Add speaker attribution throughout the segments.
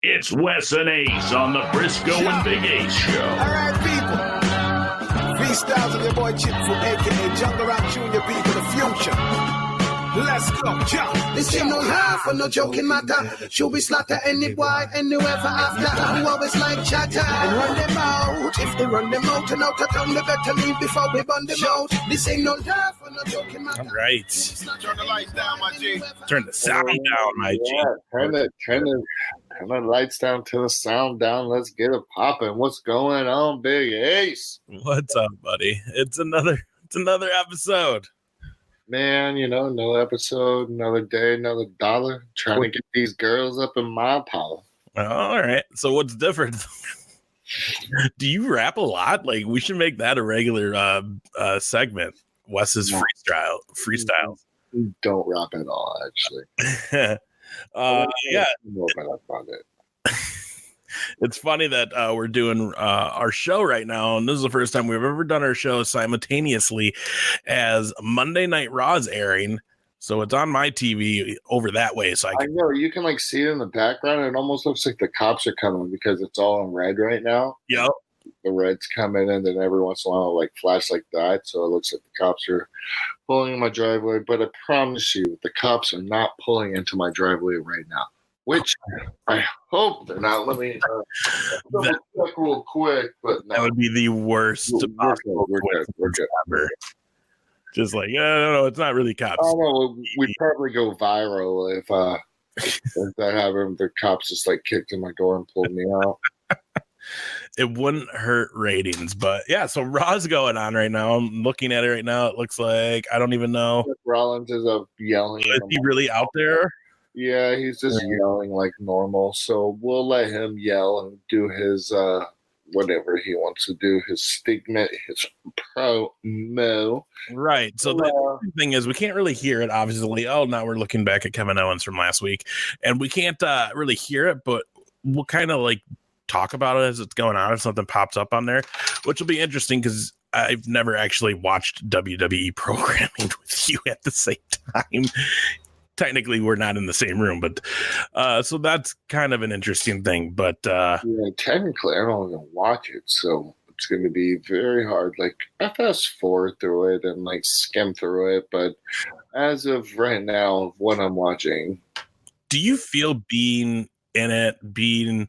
Speaker 1: It's Wes and Ace on the Briscoe and Big Ace Show.
Speaker 2: All right, people. Freestyles of your boy Chip from a.k.a. Jungle Rock Junior B to the future. Let's go, jump.
Speaker 3: This ain't no laugh or no joking matter. Should we slaughter any boy and whoever after? Who always like chatter and run them out. If they run them out and out of town, they better leave before we burn them out. This ain't no laugh or no joking matter.
Speaker 4: All right.
Speaker 2: Turn the lights down, my G.
Speaker 4: Turn the sound down, my G.
Speaker 5: Yeah, turn the lights down, turn the sound down. Let's get it popping. What's going on, Big Ace?
Speaker 4: What's up, buddy? It's another episode.
Speaker 5: Man, another episode, another day, another dollar. Trying to get these girls up in my power.
Speaker 4: All right. So what's different? Do you rap a lot? Like, we should make that a regular segment. Wes's freestyle.
Speaker 5: Don't rap at all, actually.
Speaker 4: Yeah.
Speaker 5: About it.
Speaker 4: It's funny that we're doing our show right now, and this is the first time we've ever done our show simultaneously as Monday Night Raw is airing. So it's on my TV over that way. So I
Speaker 5: know you can see it in the background. It almost looks like the cops are coming because it's all in red right now.
Speaker 4: Yep.
Speaker 5: The red's coming, and then every once in a while, flash like that. So it looks like the cops are pulling in my driveway. But I promise you, the cops are not pulling into my driveway right now. Which I hope they're not. Let me check real quick. But no.
Speaker 4: That would be the worst possible ever. Just no, it's not really cops.
Speaker 5: Oh no, we'd probably go viral if that happened. The cops just kicked in my door and pulled me out.
Speaker 4: It wouldn't hurt ratings, but yeah. So Raw's going on right now. I'm looking at it right now. It looks like I don't even know.
Speaker 5: Rollins is yelling.
Speaker 4: Is he really out there?
Speaker 5: Yeah, he's just yelling like normal. So we'll let him yell and do his whatever he wants to do, his statement, his promo.
Speaker 4: Right. So the thing is, we can't really hear it, obviously. Oh, now we're looking back at Kevin Owens from last week, and we can't really hear it, but we'll kind of talk about it as it's going on if something pops up on there, which will be interesting because I've never actually watched WWE programming with you at the same time. Technically, we're not in the same room, but so that's kind of an interesting thing. But
Speaker 5: technically, I don't even watch it, so it's going to be very hard. I fast forward through it and skim through it, but as of right now, what I'm watching,
Speaker 4: do you feel being in it, being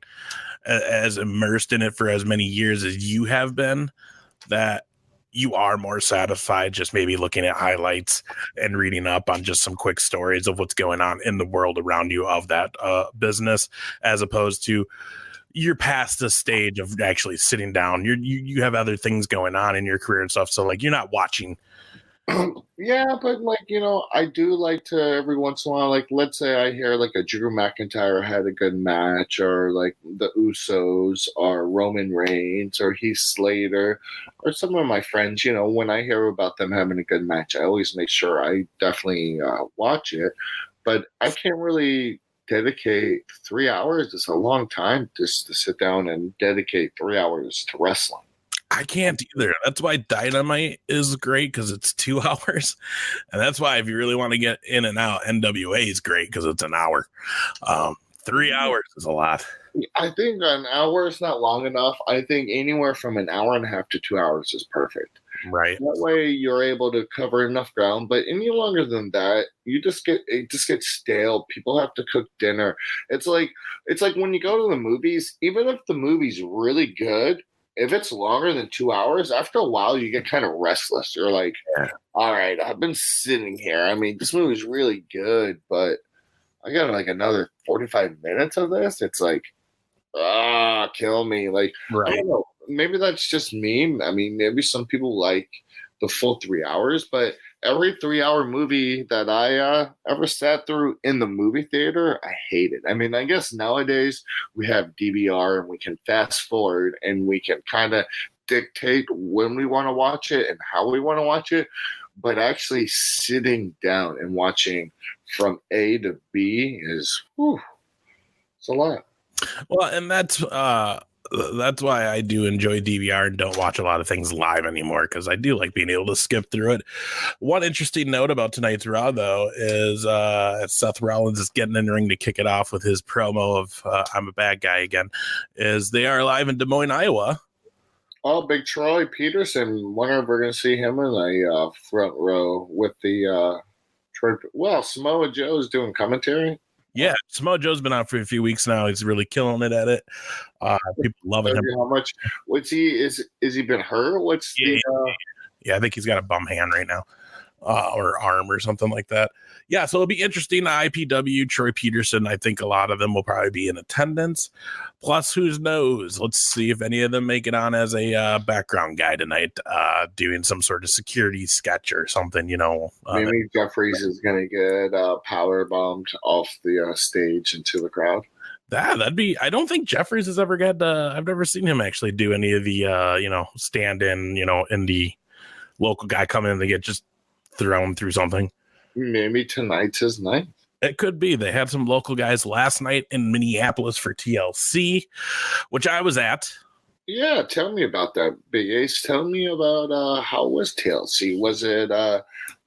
Speaker 4: as immersed in it for as many years as you have been, that you are more satisfied just maybe looking at highlights and reading up on just some quick stories of what's going on in the world around you of that business, as opposed to you're past the stage of actually sitting down. You have other things going on in your career and stuff. So you're not watching.
Speaker 5: Yeah, but I do like to every once in a while, let's say I hear a Drew McIntyre had a good match, or the Usos, or Roman Reigns, or Heath Slater, or some of my friends. When I hear about them having a good match, I always make sure I definitely watch it. But I can't really dedicate 3 hours. It's a long time just to sit down and dedicate 3 hours to wrestling.
Speaker 4: I can't either. That's why Dynamite is great, because it's 2 hours. And that's why if you really want to get in and out, NWA is great because it's an hour. 3 hours is a lot.
Speaker 5: I think an hour is not long enough. I think anywhere from an hour and a half to 2 hours is perfect.
Speaker 4: Right.
Speaker 5: That way you're able to cover enough ground. But any longer than that, it just gets stale. People have to cook dinner. It's like when you go to the movies, even if the movie's really good, if it's longer than 2 hours, after a while, you get kind of restless. You're like, all right, I've been sitting here. I mean, this movie's really good, but I got another 45 minutes of this. It's kill me.
Speaker 4: Right.
Speaker 5: I don't know. Maybe that's just me. I mean, maybe some people like the full 3 hours, but every 3 hour movie that I ever sat through in the movie theater, I hate it. I mean, I guess nowadays we have DVR and we can fast forward and we can kind of dictate when we want to watch it and how we want to watch it. But actually sitting down and watching from A to B is, it's a lot.
Speaker 4: Well, and that's That's why I do enjoy DVR and don't watch a lot of things live anymore, because I do like being able to skip through it. One interesting note about tonight's Raw, though, is Seth Rollins is getting in the ring to kick it off with his promo of I'm a bad guy again, is they are live in Des Moines, Iowa.
Speaker 5: Oh, Big Troy Peterson. Wonder if we're going to see him in the front row with the Troy. Well, Samoa Joe's doing commentary.
Speaker 4: Yeah, Samoa Joe's been out for a few weeks now. He's really killing it at it. People loving him.
Speaker 5: How much? What's he? Is he been hurt? What's
Speaker 4: yeah, I think he's got a bum hand right now, or arm or something like that. Yeah, so it'll be interesting. IPW, Troy Peterson. I think a lot of them will probably be in attendance. Plus, who knows? Let's see if any of them make it on as a background guy tonight, doing some sort of security sketch or something.
Speaker 5: Maybe Jeffries is going to get power bombed off the stage into the crowd.
Speaker 4: That'd be. I don't think Jeffries has ever got. I've never seen him actually do any of the stand in. In the local guy coming in to get just thrown through something.
Speaker 5: Maybe tonight's his night.
Speaker 4: It could be. They had some local guys last night in Minneapolis for TLC, which I was at.
Speaker 5: Yeah, tell me about that, Big Ace. Tell me about how was TLC? Was it?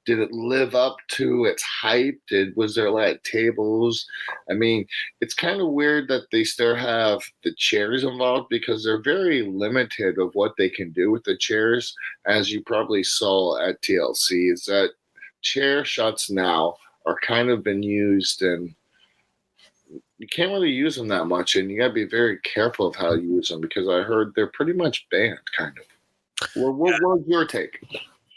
Speaker 5: Did it live up to its hype? Was there like tables? I mean, it's kind of weird that they still have the chairs involved because they're very limited of what they can do with the chairs, as you probably saw at TLC. Is that chair shots now are kind of been used, and you can't really use them that much, and you got to be very careful of how you use them because I heard they're pretty much banned, kind of. What was your take?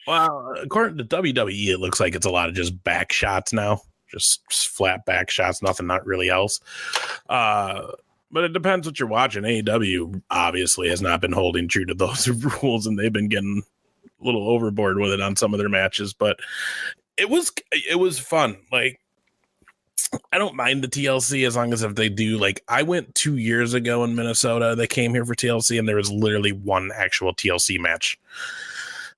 Speaker 4: Well, according to WWE, it looks like it's a lot of just back shots now, just flat back shots, not really else. But it depends what you're watching. AEW obviously has not been holding true to those rules, and they've been getting a little overboard with it on some of their matches. But it was fun. Like, I don't mind the TLC as long as if they do. Like, I went 2 years ago in Minnesota. They came here for TLC, and there was literally one actual TLC match.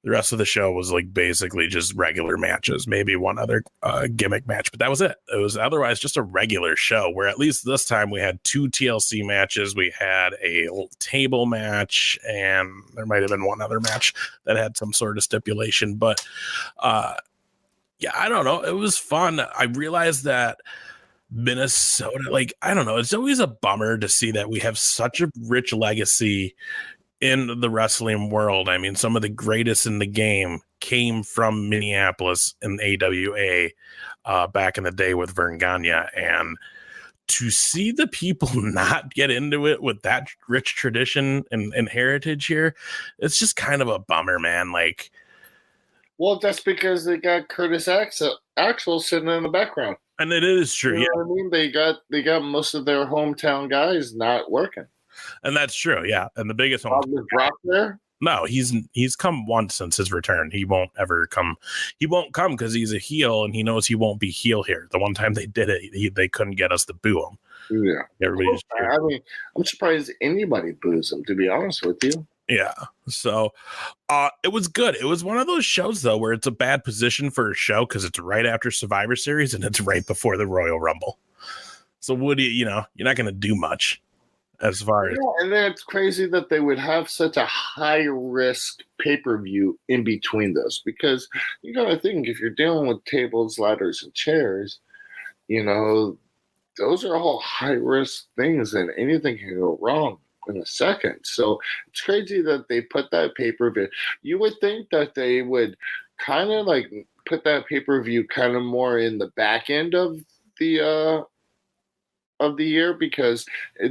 Speaker 4: The rest of the show was like basically just regular matches, maybe one other gimmick match, but that was it. It was otherwise just a regular show, where at least this time we had 2 TLC matches. We had a table match, and there might have been one other match that had some sort of stipulation. But yeah, I don't know. It was fun. I realized that Minnesota, like, I don't know, it's always a bummer to see that we have such a rich legacy in the wrestling world. I mean, some of the greatest in the game came from Minneapolis and AWA back in the day with Vern Gagne. And to see the people not get into it with that rich tradition and heritage here, it's just kind of a bummer, man. Like,
Speaker 5: well, that's because they got Curtis Axel sitting in the background.
Speaker 4: And it is true.
Speaker 5: You know what I mean? They got most of their hometown guys not working.
Speaker 4: And that's true, yeah. And the biggest one
Speaker 5: was Brock there?
Speaker 4: No, he's come once since his return. He won't ever come. He won't come because he's a heel, and he knows he won't be heel here. The one time they did it, they couldn't get us to boo him.
Speaker 5: Yeah,
Speaker 4: everybody just cheered.
Speaker 5: I mean, I'm surprised anybody boos him, to be honest with you.
Speaker 4: Yeah, so it was good. It was one of those shows though where it's a bad position for a show because it's right after Survivor Series and it's right before the Royal Rumble. So what do you're not going to do much. As far as
Speaker 5: and then it's crazy that they would have such a high risk pay-per-view in between those, because you got to think, if you're dealing with tables, ladders, and chairs, those are all high risk things, and anything can go wrong in a second. So it's crazy that they put that pay-per-view. You would think that they would kind of like put that pay-per-view kind of more in the back end of the year, because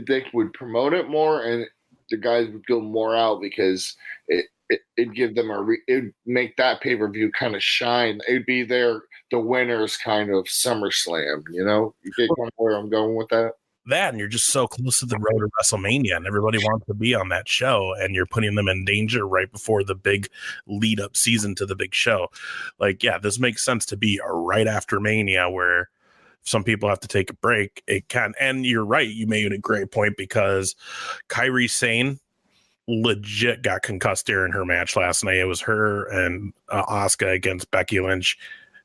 Speaker 5: they would promote it more and the guys would go more out, because it'd give them it'd make that pay-per-view kind of shine. It'd be the winner's kind of SummerSlam, you get kind of where I'm going with that.
Speaker 4: That, and you're just so close to the road of WrestleMania, and everybody wants to be on that show, and you're putting them in danger right before the big lead up season to the big show. Like, yeah, this makes sense to be right after Mania, where some people have to take a break. It can, and you're right. You made a great point, because Kairi Sane legit got concussed during her match last night. It was her and Asuka against Becky Lynch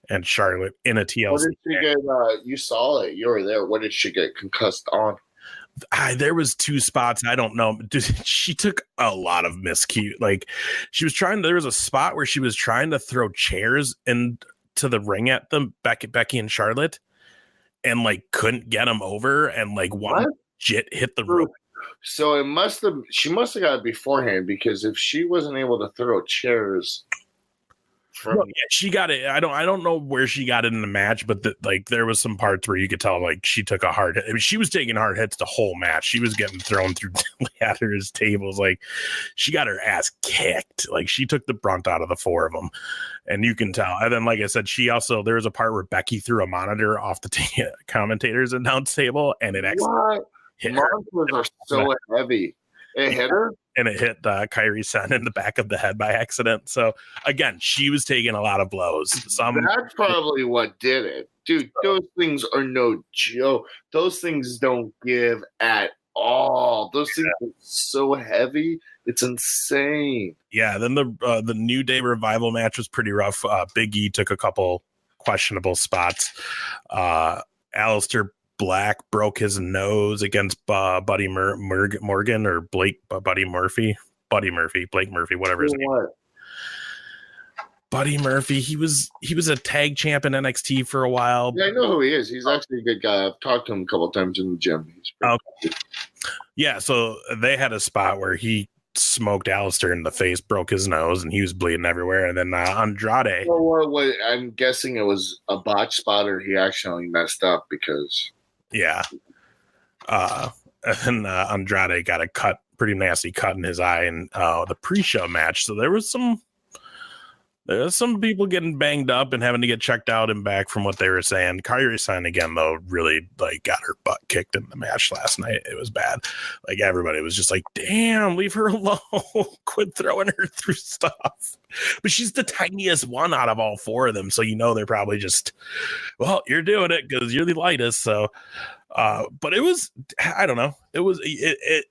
Speaker 4: and Charlotte in a TLC.
Speaker 5: What did she get? You saw it. You were there. What did she get concussed on?
Speaker 4: There was 2 spots. I don't know. She took a lot of miscue. Like she was trying. There was a spot where she was trying to throw chairs into the ring at them, Becky and Charlotte, and like couldn't get them over, and like one jit hit the rope.
Speaker 5: So she must have got it beforehand, because if she wasn't able to throw chairs.
Speaker 4: She got it. I don't know where she got it in the match, but like there was some parts where you could tell like she took a hard hit. I mean, she was taking hard hits the whole match. She was getting thrown through ladders, tables. Like she got her ass kicked. Like she took the brunt out of the 4 of them, and you can tell. And then, like I said, there was a part where Becky threw a monitor off the commentator's announce table, and it actually hit her.
Speaker 5: Monitors are so heavy. It hit her?
Speaker 4: And it hit Kairi Sen in the back of the head by accident. So, again, she was taking a lot of blows.
Speaker 5: That's probably what did it. Dude, those things are no joke. Those things don't give at all. Those things are so heavy. It's insane.
Speaker 4: Yeah, then the New Day Revival match was pretty rough. Big E took a couple questionable spots. Aleister Black broke his nose against Buddy Morgan or Blake Buddy Murphy, Blake Murphy, whatever his name. Buddy Murphy, he was a tag champ in NXT for a while.
Speaker 5: Yeah, I know who he is. He's actually a good guy. I've talked to him a couple of times in the gym.
Speaker 4: Yeah, so they had a spot where he smoked Aleister in the face, broke his nose, and he was bleeding everywhere. And then Andrade.
Speaker 5: Well, I'm guessing it was a botch spot, or he actually messed up because. Yeah.
Speaker 4: And Andrade got a pretty nasty cut in his eye in the pre-show match. So there was some people getting banged up and having to get checked out and back from what they were saying. Kairi Sen again, though, really like got her butt kicked in the match last night. It was bad. Like everybody was just like, "Damn, leave her alone! Quit throwing her through stuff." But she's the tiniest one out of all 4 of them, so they're probably just, well, you're doing it because you're the lightest. So, but it was, I don't know. It was it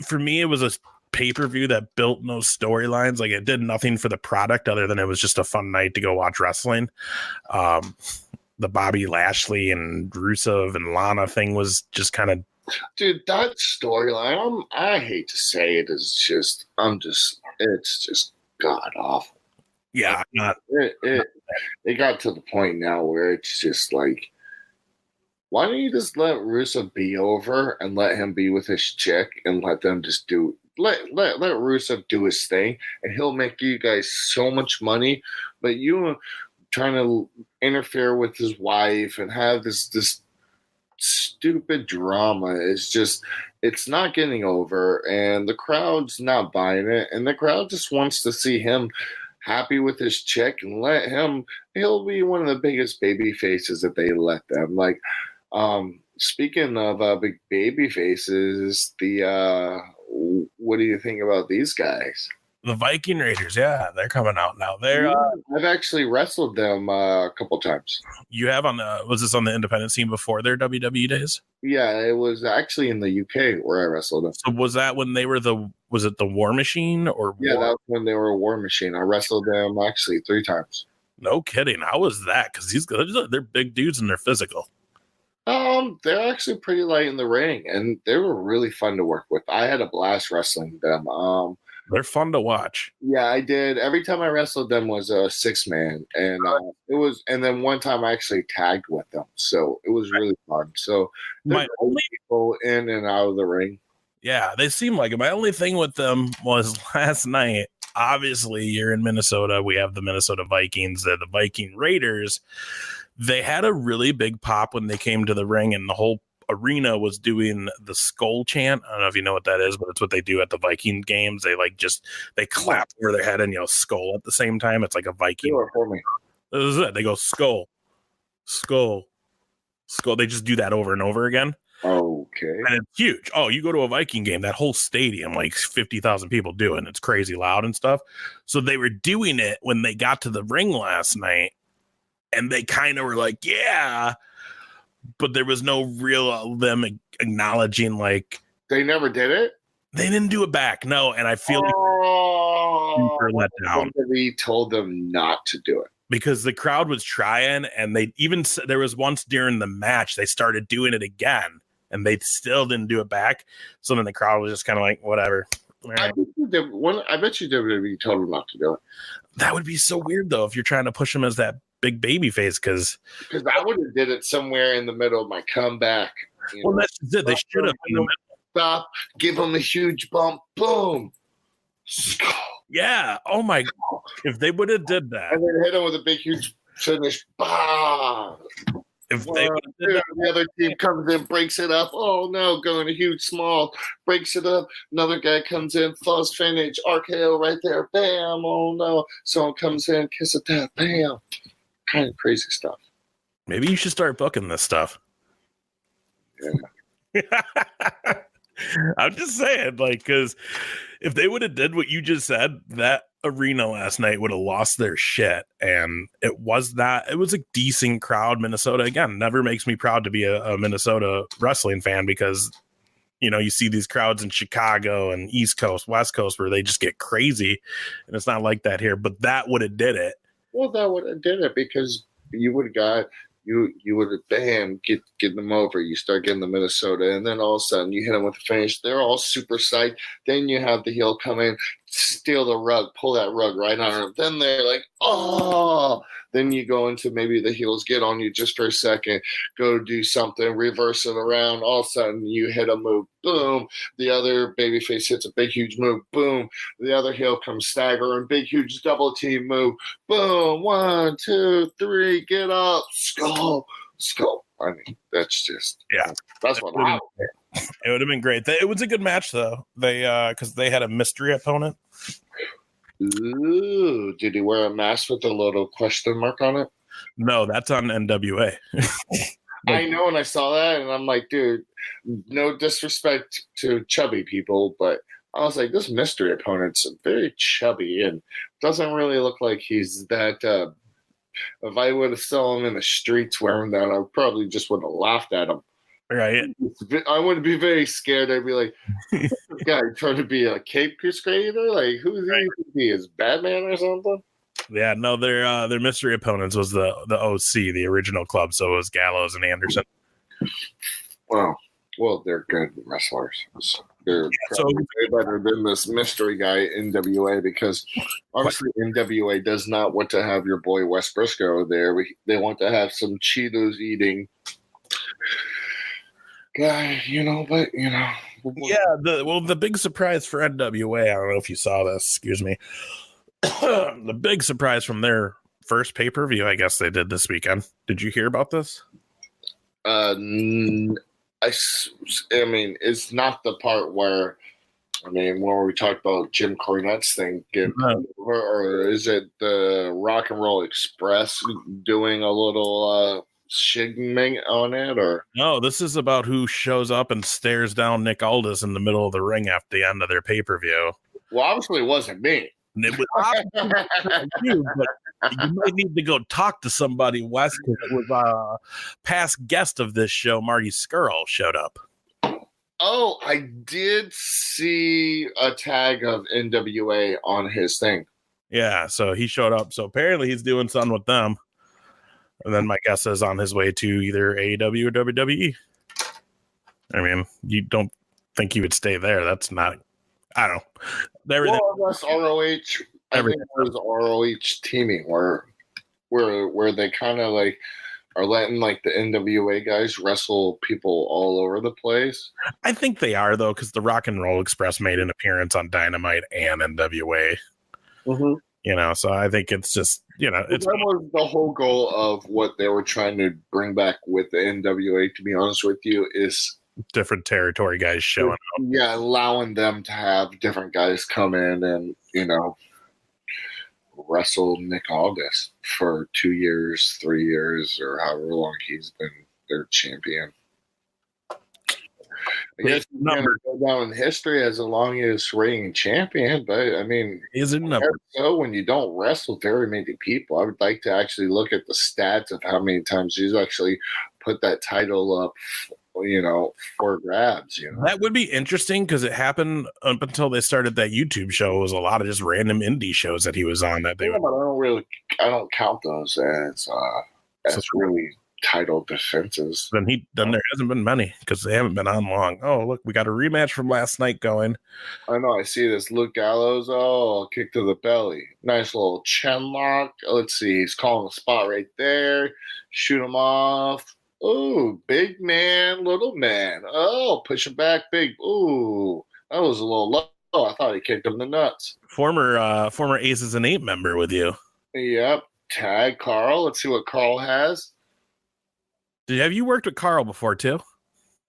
Speaker 4: for me. It was a pay-per-view that built no storylines. Like it did nothing for the product other than it was just a fun night to go watch wrestling. The Bobby Lashley and Rusev and Lana thing was just kind of,
Speaker 5: dude, that storyline, I hate to say it, is just it's just god awful.
Speaker 4: Yeah,
Speaker 5: it got to the point now where it's just like, why don't you just let Rusev be over and let him be with his chick and let them just let Rusev do his thing, and he'll make you guys so much money. But you trying to interfere with his wife and have this stupid drama is just, it's not getting over, and the crowd's not buying it, and the crowd just wants to see him happy with his chick and he'll be one of the biggest baby faces that they let them. Like, speaking of big baby faces, what do you think about these guys?
Speaker 4: The Viking Raiders, yeah, they're coming out now.
Speaker 5: I've actually wrestled them a couple times.
Speaker 4: You have was this on the independent scene before their WWE days?
Speaker 5: Yeah, it was actually in the UK where I wrestled them.
Speaker 4: So was that when they were was it the War Machine or?
Speaker 5: Yeah, that was when they were a War Machine. I wrestled them actually 3 times.
Speaker 4: No kidding. How was that? Because they're big dudes and they're physical.
Speaker 5: They're actually pretty light in the ring, and they were really fun to work with. I had a blast wrestling them.
Speaker 4: They're fun to watch.
Speaker 5: Yeah, I did. Every time I wrestled them was a 6-man, and and then one time I actually tagged with them, so it was really fun. So there's people in and out of the ring.
Speaker 4: Yeah, they seem like it. My only thing with them was last night. Obviously, you're in Minnesota. We have the Minnesota Vikings. They're the Viking Raiders. They had a really big pop when they came to the ring, and the whole arena was doing the skull chant. I don't know if you know what that is, but it's what they do at the Viking games. They clap over their head and yell skull at the same time. It's like a Viking.
Speaker 5: For me.
Speaker 4: This is it. They go skull, skull, skull. They just do that over and over again.
Speaker 5: Okay.
Speaker 4: And it's huge. Oh, you go to a Viking game, that whole stadium, like 50,000 people do it, and it's crazy loud and stuff. So they were doing it when they got to the ring last night, and they kind of were like, yeah, but there was no real them acknowledging, like,
Speaker 5: they never did it.
Speaker 4: They didn't do it back, no. And I feel super let down.
Speaker 5: Somebody told them not to do it
Speaker 4: because the crowd was trying, and they even there was once during the match they started doing it again, and they still didn't do it back. So then the crowd was just kind of like, whatever. All right.
Speaker 5: I bet you WWE told him not to do it.
Speaker 4: That would be so weird though if you're trying to push him as that big baby face, because
Speaker 5: I would have did it somewhere in the middle of my comeback.
Speaker 4: Well, that's it. They should have in the middle.
Speaker 5: Stop, give him a huge bump, boom.
Speaker 4: Yeah. Oh my God. If they would have did that,
Speaker 5: and then hit him with a big huge finish, bah.
Speaker 4: If they would have did that,
Speaker 5: the other team comes in, breaks it up. Oh no, going a huge small, breaks it up. Another guy comes in, falls finish, RKO right there, bam. Oh no, someone comes in, kiss of death, bam. Kind of crazy stuff.
Speaker 4: maybe you should start booking this stuff.
Speaker 5: Yeah.
Speaker 4: I'm just saying, like, because if they would have did what you just said, that arena last night would have lost their shit. And it was a decent crowd. Minnesota, again, never makes me proud to be a Minnesota wrestling fan, because, you know, you see these crowds in Chicago and East Coast, West Coast, where they just get crazy. And it's not like that here, but that would have did it.
Speaker 5: Well, that would have did it, because you would have got you would have bam get them over. You start getting the Minnesota, and then all of a sudden you hit them with the finish. They're all super psyched. Then you have the heel come in, steal the rug, pull that rug right on them. Then they're like, oh. Then you go into maybe the heels get on you just for a second, go do something, reverse it around. All of a sudden you hit a move, boom. The other babyface hits a big, huge move, boom. The other heel comes staggering, big, huge double team move, boom. 1, 2, 3, get up, skull. I mean, that's just, that's what I would do.
Speaker 4: It would have been great. It was a good match, though. They because they had a mystery opponent.
Speaker 5: Ooh, did he wear a mask with a little question mark on it?
Speaker 4: No, that's on NWA.
Speaker 5: I know, and I saw that, and I'm like, dude, no disrespect to chubby people, but I was like, this mystery opponent's very chubby and doesn't really look like he's that. If I would have saw him in the streets wearing that, I probably just would have laughed at him.
Speaker 4: Right.
Speaker 5: I wouldn't be very scared. I'd be like, this guy trying to be a cape creator? Like, who's he to be? Is Batman or something?
Speaker 4: Yeah, no, their mystery opponents was the OC, the original club, so it was Gallows and Anderson.
Speaker 5: Well, they're good wrestlers. They're way better than this mystery guy, NWA, because honestly, NWA does not want to have your boy Wes Briscoe there. They want to have some Cheetos eating guy, but yeah.
Speaker 4: The big surprise for NWA, I don't know if you saw this, excuse me. The big surprise from their first pay-per-view, I guess they did this weekend. Did you hear about this?
Speaker 5: I mean, it's not the part where we talked about Jim Cornette's thing, or is it the Rock and Roll Express doing a little shigming on it? Or
Speaker 4: no, this is about who shows up and stares down Nick Aldis in the middle of the ring after the end of their pay-per-view.
Speaker 5: Well, obviously it wasn't me.
Speaker 4: And it was you, but you might need to go talk to somebody, Wes, because it was a past guest of this show, Marty Scurll, showed up.
Speaker 5: Oh, I did see a tag of NWA on his thing.
Speaker 4: Yeah, so he showed up. So apparently he's doing something with them. And then my guess is on his way to either AEW or WWE. I mean, you don't think he would stay there. That's not, I don't know. Everything.
Speaker 5: Well, unless ROH, I think it was ROH teaming where they kind of like are letting like the NWA guys wrestle people all over the place.
Speaker 4: I think they are, though, because the Rock and Roll Express made an appearance on Dynamite and NWA.
Speaker 5: Mm-hmm.
Speaker 4: So I think it's just,
Speaker 5: that was the whole goal of what they were trying to bring back with the NWA, to be honest with you, is
Speaker 4: different territory guys showing up.
Speaker 5: Yeah, allowing them to have different guys come in and, wrestle Nick Aldis for 2 years, 3 years, or however long he's been their champion. I guess he's going to go down in history as the longest reigning champion, but I mean, so when you don't wrestle very many people, I would like to actually look at the stats of how many times he's actually put that title up, for grabs.
Speaker 4: That would be interesting, because it happened up until they started that YouTube show. It was a lot of just random indie shows that he was on. But
Speaker 5: I don't count those as really title defenses.
Speaker 4: Then there hasn't been many because they haven't been on long. Oh, look, we got a rematch from last night going.
Speaker 5: I know. I see this. Luke Gallows. Oh, kick to the belly. Nice little chin lock. Let's see. He's calling the spot right there. Shoot him off. Oh, big man, little man. Oh, push him back, big. Ooh, that was a little low. I thought he kicked him in the nuts.
Speaker 4: Former Aces and 8 member with you.
Speaker 5: Yep. Tag Carl. Let's see what Carl has.
Speaker 4: Have you worked with Carl before too?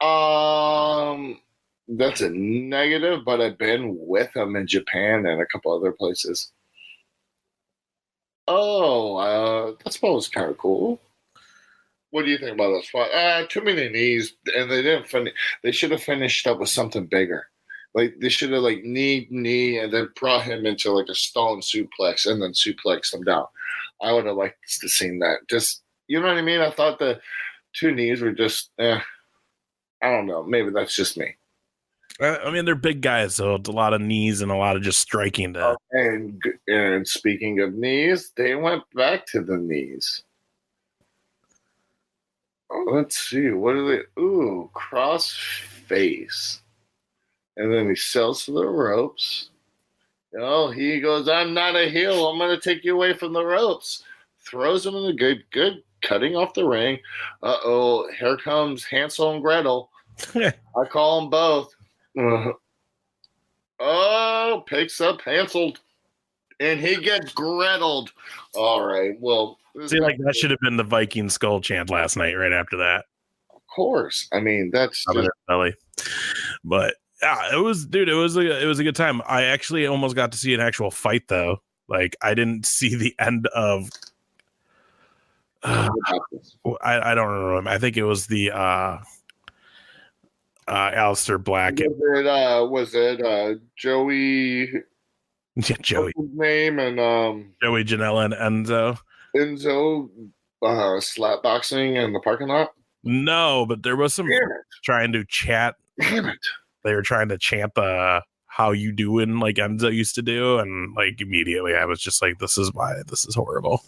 Speaker 5: That's a negative, but I've been with him in Japan and a couple other places. Oh, that spot was kind of cool. What do you think about that spot? Too many knees, and they didn't finish. They should have finished up with something bigger. Like they should have like knee, and then brought him into like a stone suplex, and then suplexed him down. I would have liked to seen that. Just you know what I mean? I thought the 2 knees were just. I don't know. Maybe that's just me.
Speaker 4: I mean, they're big guys, so it's a lot of knees and a lot of just striking.
Speaker 5: And speaking of knees, they went back to the knees. Oh, let's see. What are they? Ooh, cross face. And then he sells to the ropes. Oh, he goes, I'm not a heel. I'm going to take you away from the ropes. Throws him in the good cutting off the ring. Uh-oh, here comes Hansel and Gretel. I call them both. Oh, picks up Hansel. And he gets Greteled. All right, well.
Speaker 4: See, like that should have been the Viking skull chant last night right after that.
Speaker 5: Of course. I mean, that's just...
Speaker 4: belly. But yeah, it was a good time. I actually almost got to see an actual fight though. Like I didn't see the end of I don't remember. I think it was the Aleister Black.
Speaker 5: Was it Joey?
Speaker 4: Yeah, Joey.
Speaker 5: What's his name and
Speaker 4: Joey Janela and
Speaker 5: Enzo slap boxing in the parking lot.
Speaker 4: No, but there was some trying to chat.
Speaker 5: Damn it!
Speaker 4: They were trying to chant the "How you doing?" like Enzo used to do, and like immediately I was just like, "This is horrible."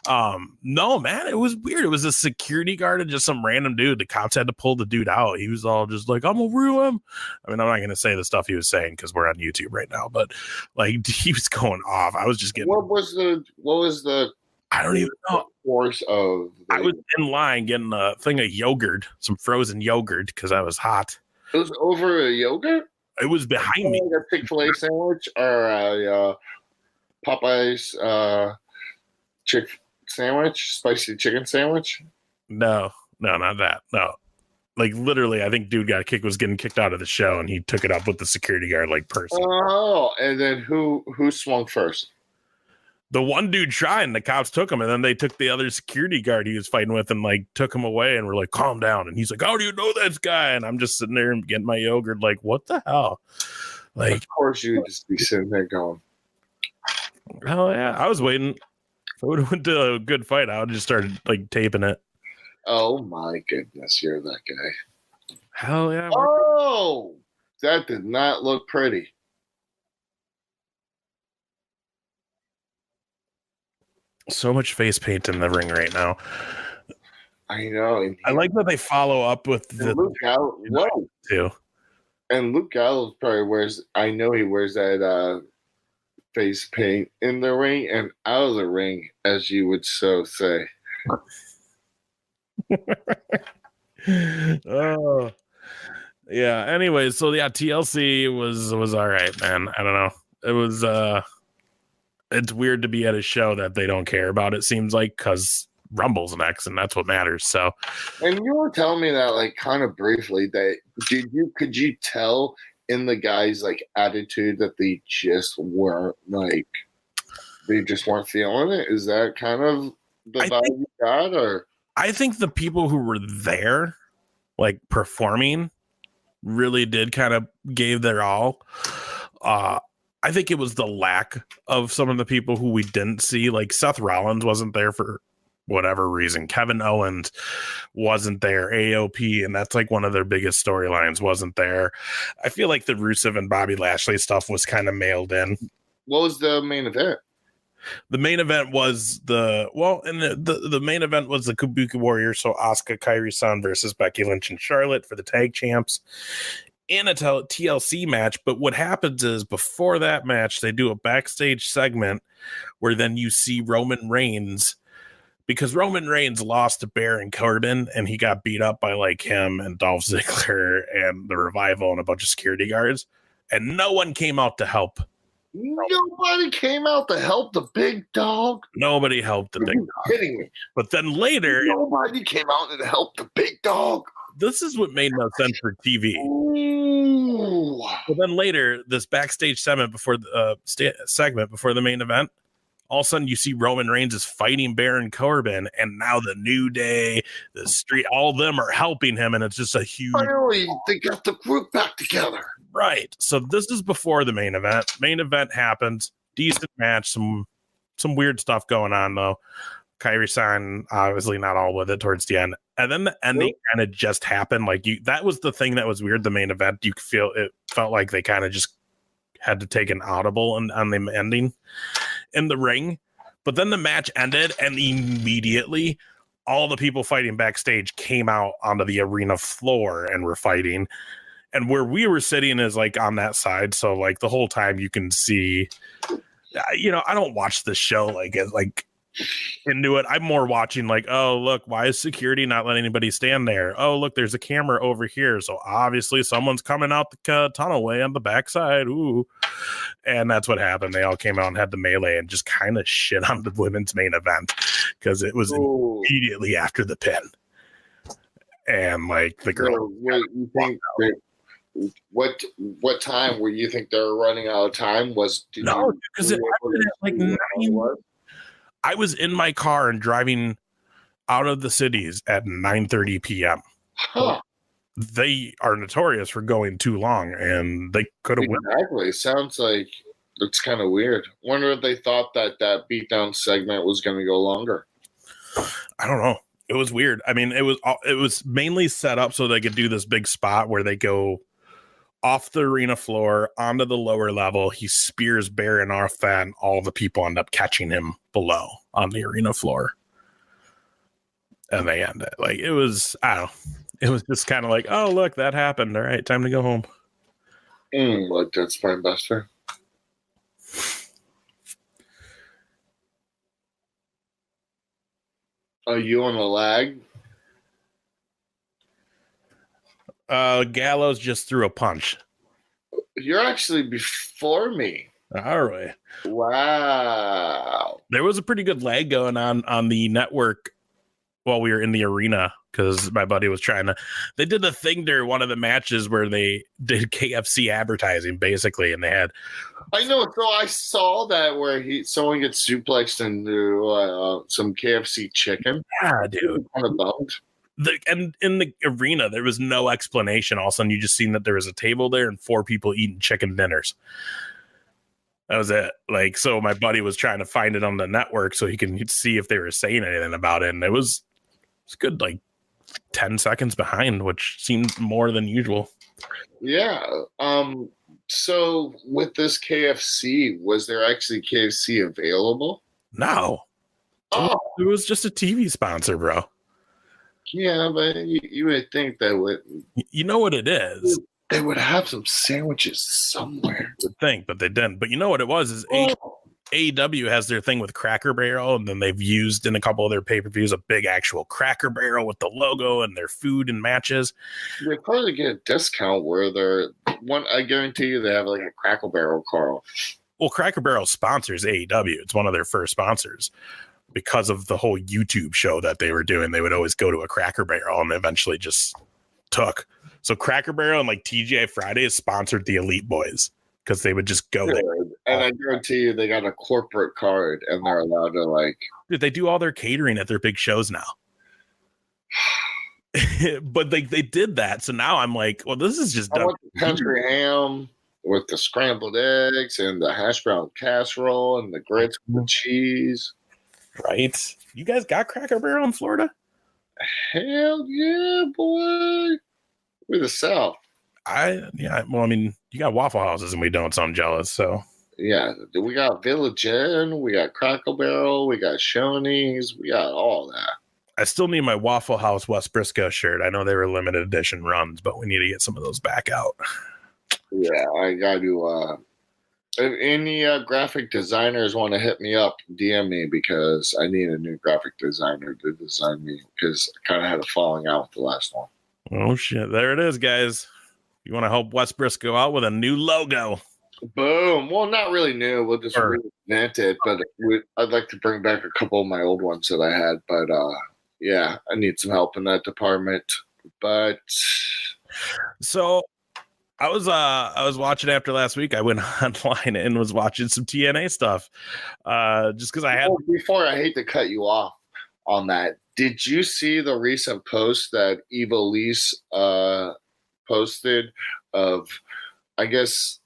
Speaker 4: No, man, it was weird. It was a security guard and just some random dude. The cops had to pull the dude out. He was all just like, "I'm gonna ruin him." I mean, I'm not gonna say the stuff he was saying because we're on YouTube right now, but like he was going off. I was just getting.
Speaker 5: What was the?
Speaker 4: I don't even know.
Speaker 5: Force of.
Speaker 4: I was in line getting a thing of yogurt, some frozen yogurt because I was hot.
Speaker 5: It was over a yogurt?
Speaker 4: It was behind me.
Speaker 5: Like a Chick-fil-A sandwich or a Popeye's spicy chicken sandwich?
Speaker 4: No, not that. No. Like literally, I think dude was getting kicked out of the show and he took it up with the security guard like person.
Speaker 5: Oh, and then who swung first?
Speaker 4: The one dude tried and the cops took him, and then they took the other security guard he was fighting with and like took him away and were like, calm down. And he's like, how do you know this guy? And I'm just sitting there and getting my yogurt like, what the hell? Like,
Speaker 5: of course you'd just be sitting there going,
Speaker 4: hell yeah. I was waiting. If I would have went to a good fight, I would have just started like taping it.
Speaker 5: Oh my goodness, you're that guy.
Speaker 4: Hell yeah.
Speaker 5: Oh, that did not look pretty.
Speaker 4: So much face paint in the ring right now.
Speaker 5: I know.
Speaker 4: I like that they follow up with the
Speaker 5: Luke Gallows
Speaker 4: too.
Speaker 5: And Luke Gallows probably wears. I know he wears that face paint in the ring and out of the ring, as you would so say.
Speaker 4: Oh, yeah. Anyway, so yeah, TLC was all right, man. I don't know. It was it's weird to be at a show that they don't care about, it seems like, because Rumble's next and that's what matters. So,
Speaker 5: and you were telling me that like kind of briefly that could you tell in the guys' like attitude that they just weren't feeling it? Is that kind of the vibe you got? Or
Speaker 4: I think the people who were there like performing really did kind of gave their all. I think it was the lack of some of the people who we didn't see. Like Seth Rollins wasn't there for whatever reason. Kevin Owens wasn't there. AOP, and that's like one of their biggest storylines, wasn't there. I feel like the Rusev and Bobby Lashley stuff was kind of mailed in.
Speaker 5: What was the main event?
Speaker 4: The main event was the main event was the Kabuki Warriors, so Asuka, Kairi-san versus Becky Lynch and Charlotte for the tag champs in a TLC match. But what happens is before that match, they do a backstage segment where then you see Roman Reigns, because Roman Reigns lost to Baron Corbin and he got beat up by like him and Dolph Ziggler and the Revival and a bunch of security guards, and no one came out to help.
Speaker 5: Nobody came out to help the big dog.
Speaker 4: Nobody helped the big dog.
Speaker 5: Kidding me?
Speaker 4: But then later,
Speaker 5: Nobody came out to help the big dog.
Speaker 4: this is what made no sense for TV.
Speaker 5: Ooh.
Speaker 4: But then later, this backstage segment before the main event, all of a sudden you see Roman Reigns is fighting Baron Corbin, and now the New Day, the Street, all of them are helping him, and it's just a huge.
Speaker 5: Finally, they got the group back together.
Speaker 4: Right. So this is before the main event. Main event happens. Decent match. Some weird stuff going on though. Kairi-san obviously not all with it towards the end. And then the ending kind of just happened. Like that was the thing that was weird. The main event, it felt like they kind of just had to take an audible on the ending in the ring. But then the match ended, and immediately all the people fighting backstage came out onto the arena floor and were fighting. And where we were sitting is like on that side. So like the whole time you can see, I don't watch the show like into it. I'm more watching like, oh, look, why is security not letting anybody stand there? Oh, look, there's a camera over here. So obviously someone's coming out the tunnelway on the backside. Ooh. And that's what happened. They all came out and had the melee and just kind of shit on the women's main event because it was immediately after the pin. And like the girl.
Speaker 5: You think what time were you think they were running out of time? Because
Speaker 4: I was in my car and driving out of the cities at 9:30 p.m.
Speaker 5: Huh.
Speaker 4: They are notorious for going too long, and they could have
Speaker 5: exactly. Sounds like it's kind of weird. Wonder if they thought that beatdown segment was going to go longer.
Speaker 4: I don't know. It was weird. I mean, it was mainly set up so they could do this big spot where they go off the arena floor onto the lower level. He spears Baron off that, and all the people end up catching him below on the arena floor. And they end it. Like, it was, I don't know. It was just kind of like, oh, look, that happened. All right, time to go home.
Speaker 5: Like that Spinebuster. Are you on a lag?
Speaker 4: Gallows just threw a punch.
Speaker 5: You're actually before me.
Speaker 4: All right.
Speaker 5: Wow.
Speaker 4: There was a pretty good lag going on the network while we were in the arena because my buddy was they did a thing during one of the matches where they did KFC advertising basically, and they had.
Speaker 5: I know. So I saw that where someone gets suplexed into some KFC chicken.
Speaker 4: Yeah, dude.
Speaker 5: Kind of bummed.
Speaker 4: And in the arena, there was no explanation. All of a sudden, you just seen that there was a table there and 4 people eating chicken dinners. That was it. Like, so my buddy was trying to find it on the network so he can see if they were saying anything about it. And it was good, like 10 seconds behind, which seemed more than usual.
Speaker 5: Yeah. So with this KFC, was there actually KFC available?
Speaker 4: No.
Speaker 5: Oh.
Speaker 4: It was just a TV sponsor, bro.
Speaker 5: Yeah, but you would think they would.
Speaker 4: You know what it is?
Speaker 5: They would have some sandwiches somewhere.
Speaker 4: I would think, but they didn't. But you know what it was? Is AEW has their thing with Cracker Barrel, and then they've used in a couple of their pay-per-views a big actual Cracker Barrel with the logo and their food and matches.
Speaker 5: They probably get a discount where I guarantee you they have like a Cracker Barrel, Carl.
Speaker 4: Well, Cracker Barrel sponsors AEW. It's one of their first sponsors. Because of the whole YouTube show that they were doing, they would always go to a Cracker Barrel, and eventually just took. So Cracker Barrel and like TGI Fridays sponsored the Elite Boys because they would just go there.
Speaker 5: And I guarantee you they got a corporate card and they're allowed to like.
Speaker 4: Dude, they do all their catering at their big shows now. But they did that. So now I'm like, well, this is just
Speaker 5: I want the country ham with the scrambled eggs and the hash brown casserole and the grits with cheese.
Speaker 4: Right. You guys got Cracker Barrel in Florida?
Speaker 5: Hell yeah, boy. We're the South.
Speaker 4: Well, I mean, you got Waffle Houses and we don't, so I'm jealous. So
Speaker 5: Yeah, we got Village Inn, we got Crackle Barrel, we got Shoney's, we got all that.
Speaker 4: I still need my Waffle House West Briscoe shirt. I know they were limited edition runs, but we need to get some of those back out.
Speaker 5: Yeah, I got to. If any graphic designers want to hit me up, DM me because I need a new graphic designer to design me because I kind of had a falling out with the last one.
Speaker 4: Oh, shit. There it is, guys. You want to help West Briscoe out with a new logo?
Speaker 5: Boom. Well, not really new. We'll just reinvent it, but I'd like to bring back a couple of my old ones that I had. But yeah, I need some help in that department. But
Speaker 4: so I was watching after last week. I went online and was watching some TNA stuff. Just because I had
Speaker 5: before I hate to cut you off on that. Did you see the recent post that Eva Lise posted of, I guess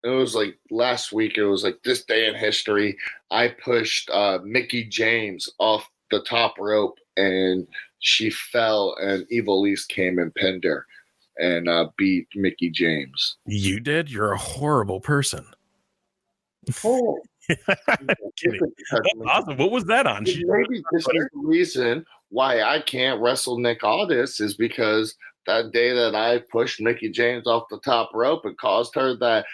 Speaker 5: it was like last week, it was like this day in history, I pushed Mickie James off the top rope and she fell and Eva Lise came and pinned her and beat Mickie James.
Speaker 4: You did? You're a horrible person.
Speaker 5: Oh.
Speaker 4: Kidding. That's awesome. What was that on?
Speaker 5: Maybe this is the reason why I can't wrestle Nick Aldis is because that day that I pushed Mickie James off the top rope and caused her that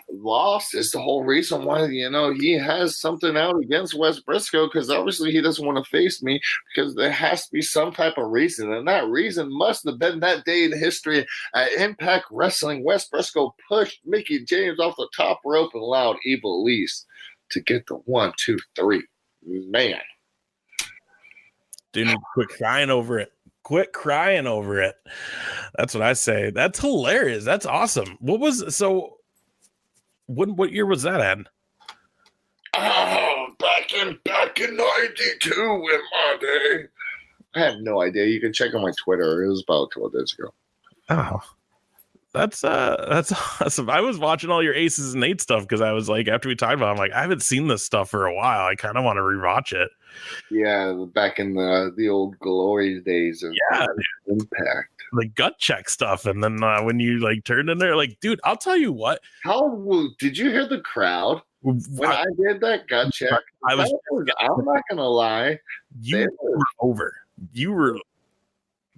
Speaker 5: loss is the whole reason why, he has something out against Wes Briscoe because obviously he doesn't want to face me because there has to be some type of reason. And that reason must have been that day in history at Impact Wrestling. Wes Briscoe pushed Mickie James off the top rope and allowed Eva Lise to get the 1, 2, 3. Man.
Speaker 4: Dude, quit crying over it. Quit crying over it. That's what I say. That's hilarious. That's awesome. What year was that at?
Speaker 5: Oh, back in 92 in my day. I have no idea. You can check on my Twitter. It was about 12 days ago.
Speaker 4: Oh. That's awesome. I was watching all your Aces and Eights stuff because I was like, after we talked about it, I'm like, I haven't seen this stuff for a while. I kind of want to rewatch it.
Speaker 5: Yeah, back in the old glory days of Impact.
Speaker 4: The gut check stuff. And then when you like turned in there, like, dude, I'll tell you what.
Speaker 5: Did you hear the crowd? When I did that gut check, I'm not going to lie.
Speaker 4: You were over. You were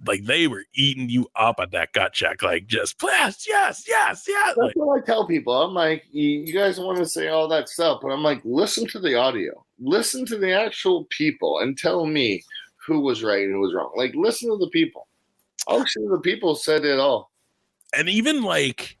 Speaker 4: like, they were eating you up at that gut check. Like, just, yes.
Speaker 5: That's
Speaker 4: like,
Speaker 5: what I tell people. I'm like, you guys want to say all that stuff, but I'm like, listen to the audio. Listen to the actual people and tell me who was right and who was wrong. Like, listen to the people. Actually, the people said it all.
Speaker 4: And even like,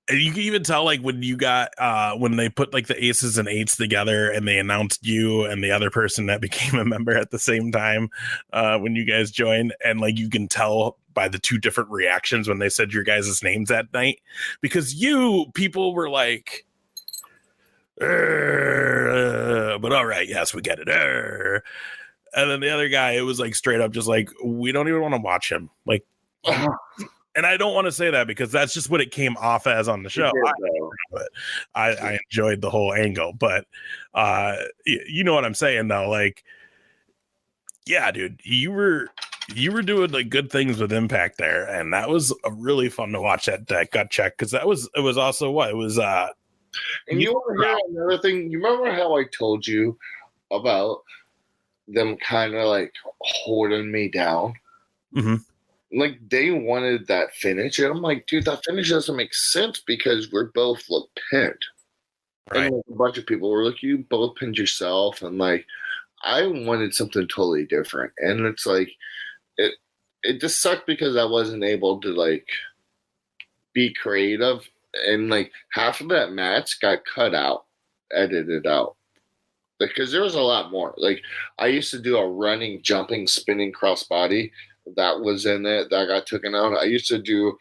Speaker 4: and you can even tell like when you got when they put like the Aces and Eights together and they announced you and the other person that became a member at the same time when you guys joined, and like you can tell by the two different reactions when they said your guys' names that night, because people were like, but all right, yes, we get it. And then the other guy, it was like straight up just like, we don't even want to watch him. Like, and I don't want to say that because that's just what it came off as on the show. I enjoyed the whole angle, but you know what I'm saying though. Like, yeah, dude, you were doing like good things with Impact there, and that was really fun to watch that gut check because it was also what it was.
Speaker 5: And you want to hear another thing? You remember how I told you about them kind of like holding me down?
Speaker 4: Mm-hmm.
Speaker 5: Like they wanted that finish, and I'm like, dude, that finish doesn't make sense because we're both pinned. Right. And like, a bunch of people were like, you both pinned yourself, and like I wanted something totally different. And it's like it just sucked because I wasn't able to like be creative, and like half of that match got cut out, edited out. Because there was a lot more. Like I used to do a running, jumping, spinning crossbody. That was in it. That got taken out. I used to do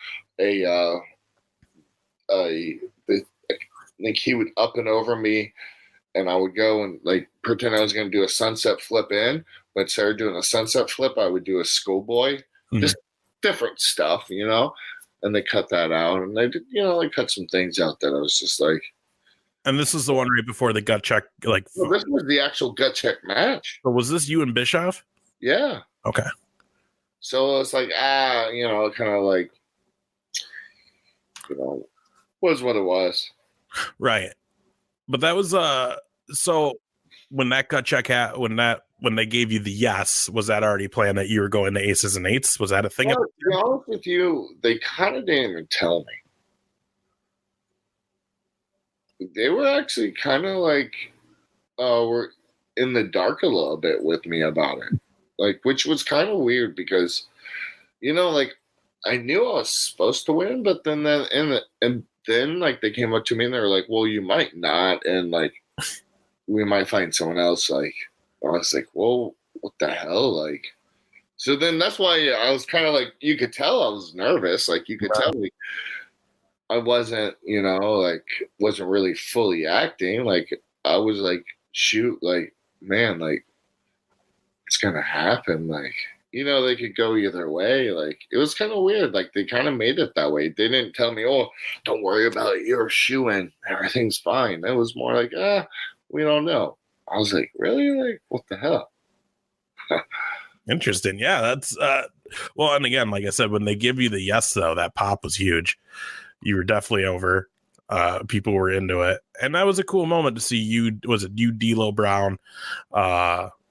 Speaker 5: like he would up and over me, and I would go and like pretend I was going to do a sunset flip in. But instead of doing a sunset flip, I would do a schoolboy. Mm-hmm. Just different stuff, And they cut that out, and they did, they cut some things out that I was just like.
Speaker 4: And this is the one right before the gut check. Like,
Speaker 5: no, this was the actual gut check match.
Speaker 4: So was this you and Bischoff?
Speaker 5: Yeah.
Speaker 4: Okay.
Speaker 5: So it's like, kind of like, was what it was.
Speaker 4: Right. But that was so when that gut check when they gave you the yes, was that already planned that you were going to aces and eights? Was that a thing?
Speaker 5: Well, to be honest with you, they kind of didn't even tell me. They were actually kind of like were in the dark a little bit with me about it. Like, which was kind of weird because, like I knew I was supposed to win, but then like they came up to me and they were like, "Well, you might not, and like we might find someone else." Like, I was like, "Well, what the hell?" Like, so then that's why I was kind of like, you could tell I was nervous. Like, you could tell like I wasn't, like wasn't really fully acting. Like, I was like, shoot, like, man, like it's gonna happen. Like, they could go either way. Like, it was kind of weird. Like, they kind of made it that way. They didn't tell me, "Oh, don't worry about it. You're shoo-in. Everything's fine." It was more like, we don't know. I was like, really? Like, what the hell?
Speaker 4: Interesting. Yeah, that's well, and again, like I said, when they give you the yes, though, that pop was huge. You were definitely over. People were into it, and that was a cool moment to see you. Was it you, D'Lo Brown, Taz,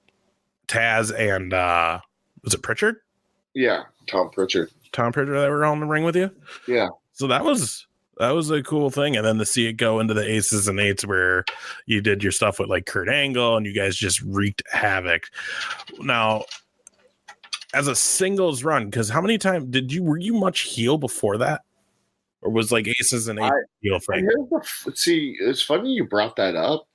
Speaker 4: and was it Pritchard?
Speaker 5: Yeah, Tom Pritchard
Speaker 4: that were on the ring with you.
Speaker 5: Yeah.
Speaker 4: So that was a cool thing, and then to see it go into the aces and eights where you did your stuff with like Kurt Angle, and you guys just wreaked havoc. Now, as a singles run, because how many times were you much heel before that? Or was like aces and eights heel thing?
Speaker 5: See, it's funny you brought that up.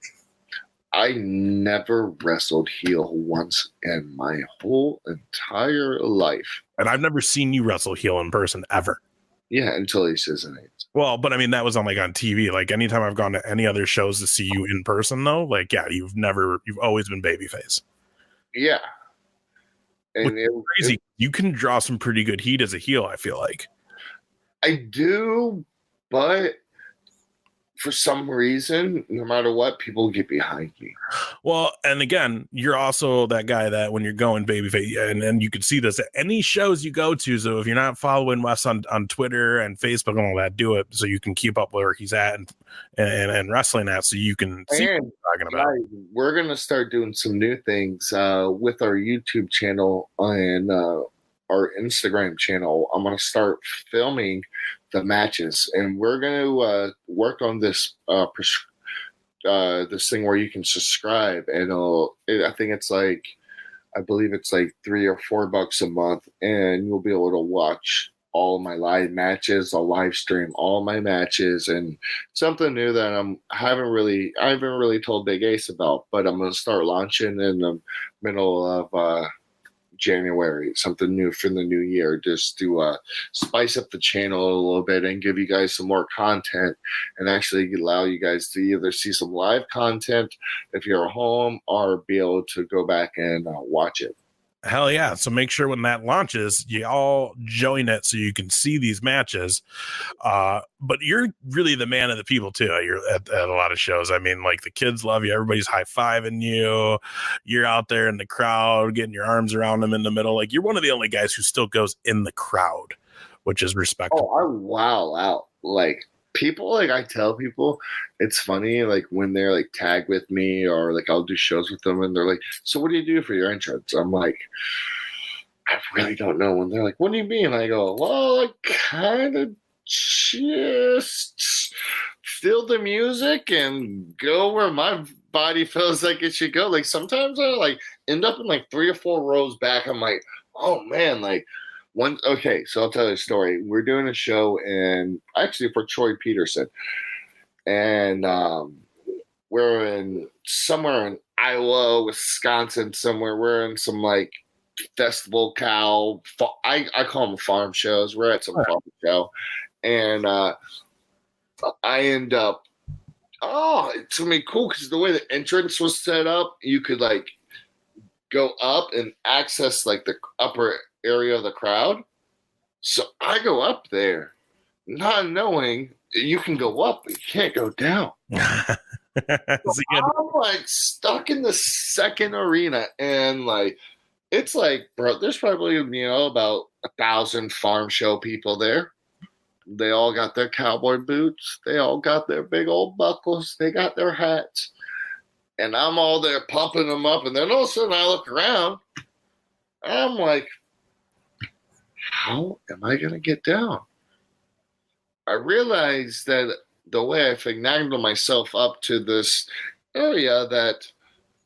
Speaker 5: I never wrestled heel once in my whole entire life.
Speaker 4: And I've never seen you wrestle heel in person ever.
Speaker 5: Yeah, until aces and eights.
Speaker 4: Well, but I mean, that was on TV. Like anytime I've gone to any other shows to see you in person, though, like, yeah, you've always been babyface.
Speaker 5: Yeah. And
Speaker 4: it's crazy. You can draw some pretty good heat as a heel, I feel like.
Speaker 5: I do, but for some reason, no matter what, people get behind me.
Speaker 4: Well, and again, you're also that guy that when you're going babyface, and you can see this at any shows you go to. So if you're not following Wes on Twitter and Facebook and all that, do it so you can keep up where he's at and wrestling at, so you can see what I'm talking about.
Speaker 5: Guys, we're gonna start doing some new things with our YouTube channel and our Instagram channel. I'm going to start filming the matches, and we're going to work on this this thing where you can subscribe, and I think it's like, I believe it's like $3 or $4 a month, and you'll be able to watch all my live matches. I'll live stream all my matches, and something new that I haven't really told Big Ace about, but I'm going to start launching in the middle of January, something new for the new year, just to spice up the channel a little bit and give you guys some more content, and actually allow you guys to either see some live content if you're at home, or be able to go back and watch it.
Speaker 4: Hell yeah. So make sure when that launches, you all join it so you can see these matches. But you're really the man of the people too. You're at a lot of shows. I mean, like, the kids love you. Everybody's high-fiving you. You're out there in the crowd, getting your arms around them in the middle. Like, you're one of the only guys who still goes in the crowd, which is respectable.
Speaker 5: Oh, I wow out. Like, people, like, I tell people, it's funny, like, when they're like tag with me, or like I'll do shows with them, and they're like, "So what do you do for your entrance?" I'm like, I really don't know. And they're like, "What do you mean?" I go, "Well, I kind of just feel the music and go where my body feels like it should go." Like, sometimes I like end up in like 3 or 4 rows back. I'm like, oh man, like, okay, so I'll tell you a story. We're doing a show actually for Troy Peterson, and we're in somewhere in Iowa, Wisconsin, somewhere. We're in some like festival cow. I call them farm shows. We're at some farm show, and I end up. Oh, it's gonna be cool because the way the entrance was set up, you could like go up and access like the upper area of the crowd. So I go up there, not knowing you can go up, but you can't go down. So I'm like stuck in the second arena, and like, it's like, bro, there's probably about 1,000 farm show people there. They all got their cowboy boots. They all got their big old buckles. They got their hats. And I'm all there pumping them up. And then all of a sudden I look around. And I'm like, how am I going to get down? I realized that the way I finagled myself up to this area that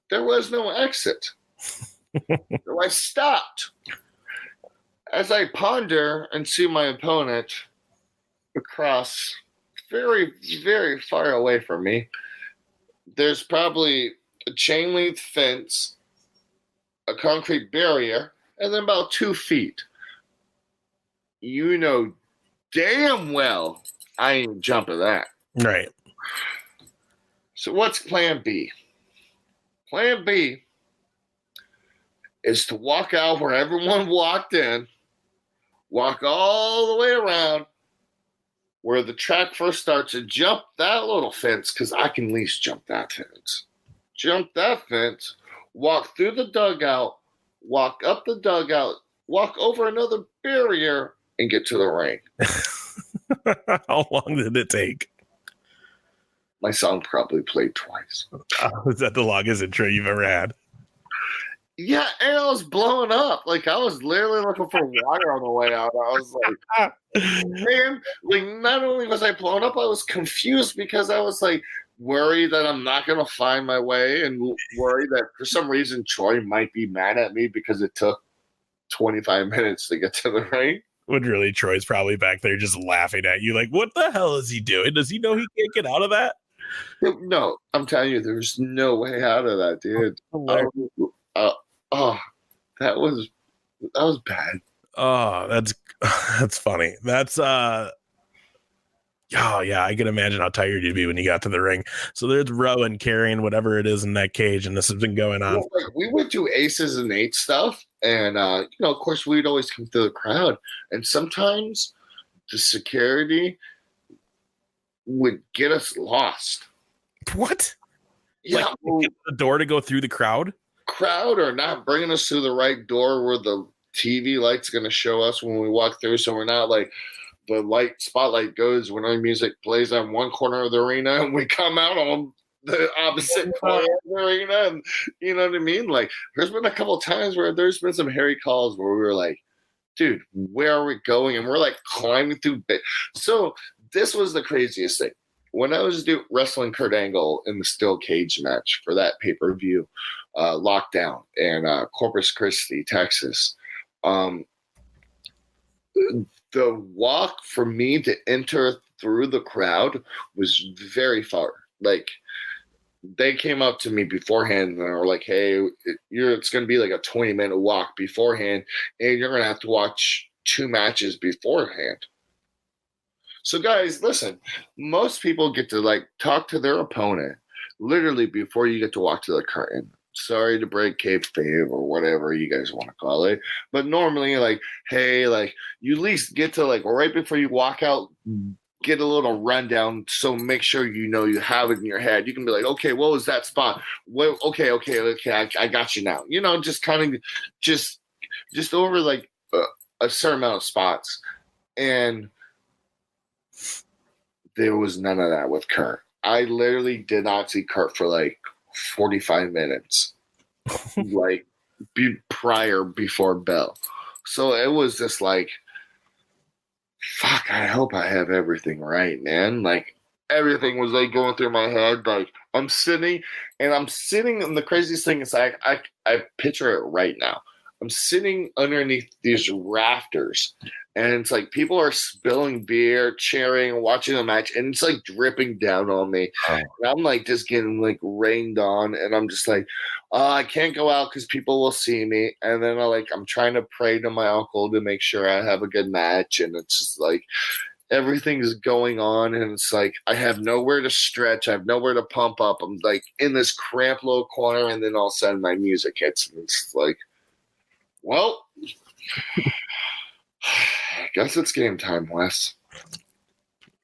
Speaker 5: there was no exit. So I stopped. As I ponder and see my opponent across very, very far away from me, there's probably a chain link fence, a concrete barrier, and then about 2 feet. You know damn well I ain't jumping that.
Speaker 4: Right.
Speaker 5: So what's plan B? Plan B is to walk out where everyone walked in, walk all the way around where the track first starts and jump that little fence, because I can at least jump that fence. Jump that fence, walk through the dugout, walk up the dugout, walk over another barrier, and get to the ring.
Speaker 4: How long did it take?
Speaker 5: My song probably played twice.
Speaker 4: Is that the longest intro you've ever had?
Speaker 5: Yeah, and I was blowing up. Like, I was literally looking for water on the way out. I was like, man, like, not only was I blown up, I was confused because I was like worried that I'm not going to find my way and worried that for some reason Troy might be mad at me because it took 25 minutes to get to the ring.
Speaker 4: When really Troy's probably back there just laughing at you like, what the hell is he doing? Does he know he can't get out of that?
Speaker 5: No, I'm telling you, there's no way out of that, dude. That was bad.
Speaker 4: Oh, that's funny. That's oh yeah, I can imagine how tired you'd be when you got to the ring. So there's Rowan carrying whatever it is in that cage, and this has been going on.
Speaker 5: Well, we would do aces and eights stuff, and of course, we'd always come through the crowd, and sometimes the security would get us lost.
Speaker 4: What?
Speaker 5: Yeah,
Speaker 4: like, get the door to go through the crowd
Speaker 5: or not bringing us through the right door where the TV light's going to show us when we walk through, so we're not like the light spotlight goes when our music plays on one corner of the arena and we come out on the opposite corner of the arena, and you know what I mean? Like, there's been a couple of times where there's been some hairy calls where we were like, dude, where are we going? And we're like climbing through so this was the craziest thing. When I was wrestling Kurt Angle in the steel cage match for that pay-per-view, Lockdown in Corpus Christi, Texas, the walk for me to enter through the crowd was very far. Like, they came up to me beforehand and they were like, hey, it's going to be like a 20-minute walk beforehand, and you're going to have to watch 2 matches beforehand. So, guys, listen, most people get to, like, talk to their opponent literally before you get to walk to the curtain. Sorry to break kayfabe or whatever you guys want to call it. But normally, like, hey, like, you at least get to, like, right before you walk out, get a little rundown, so make sure you know you have it in your head. You can be like, okay, what was that spot? Well, okay, I got you now. You know, just kind of just over, like, a certain amount of spots. And there was none of that with Kurt. I literally did not see Kurt for like 45 minutes, like before bell. So it was just like, fuck, I hope I have everything right, man. Like, everything was like going through my head. Like, I'm sitting, and the craziest thing is I picture it right now. I'm sitting underneath these rafters, and it's like people are spilling beer, cheering, watching the match, and it's like dripping down on me. Oh. And I'm like just getting like rained on, and I'm just like, I can't go out because people will see me. And then I'm trying to pray to my uncle to make sure I have a good match, and it's just like everything's going on, and it's like I have nowhere to stretch, I have nowhere to pump up. I'm like in this cramped little corner, and then all of a sudden my music hits, and it's like, well, I guess it's game time, Wes.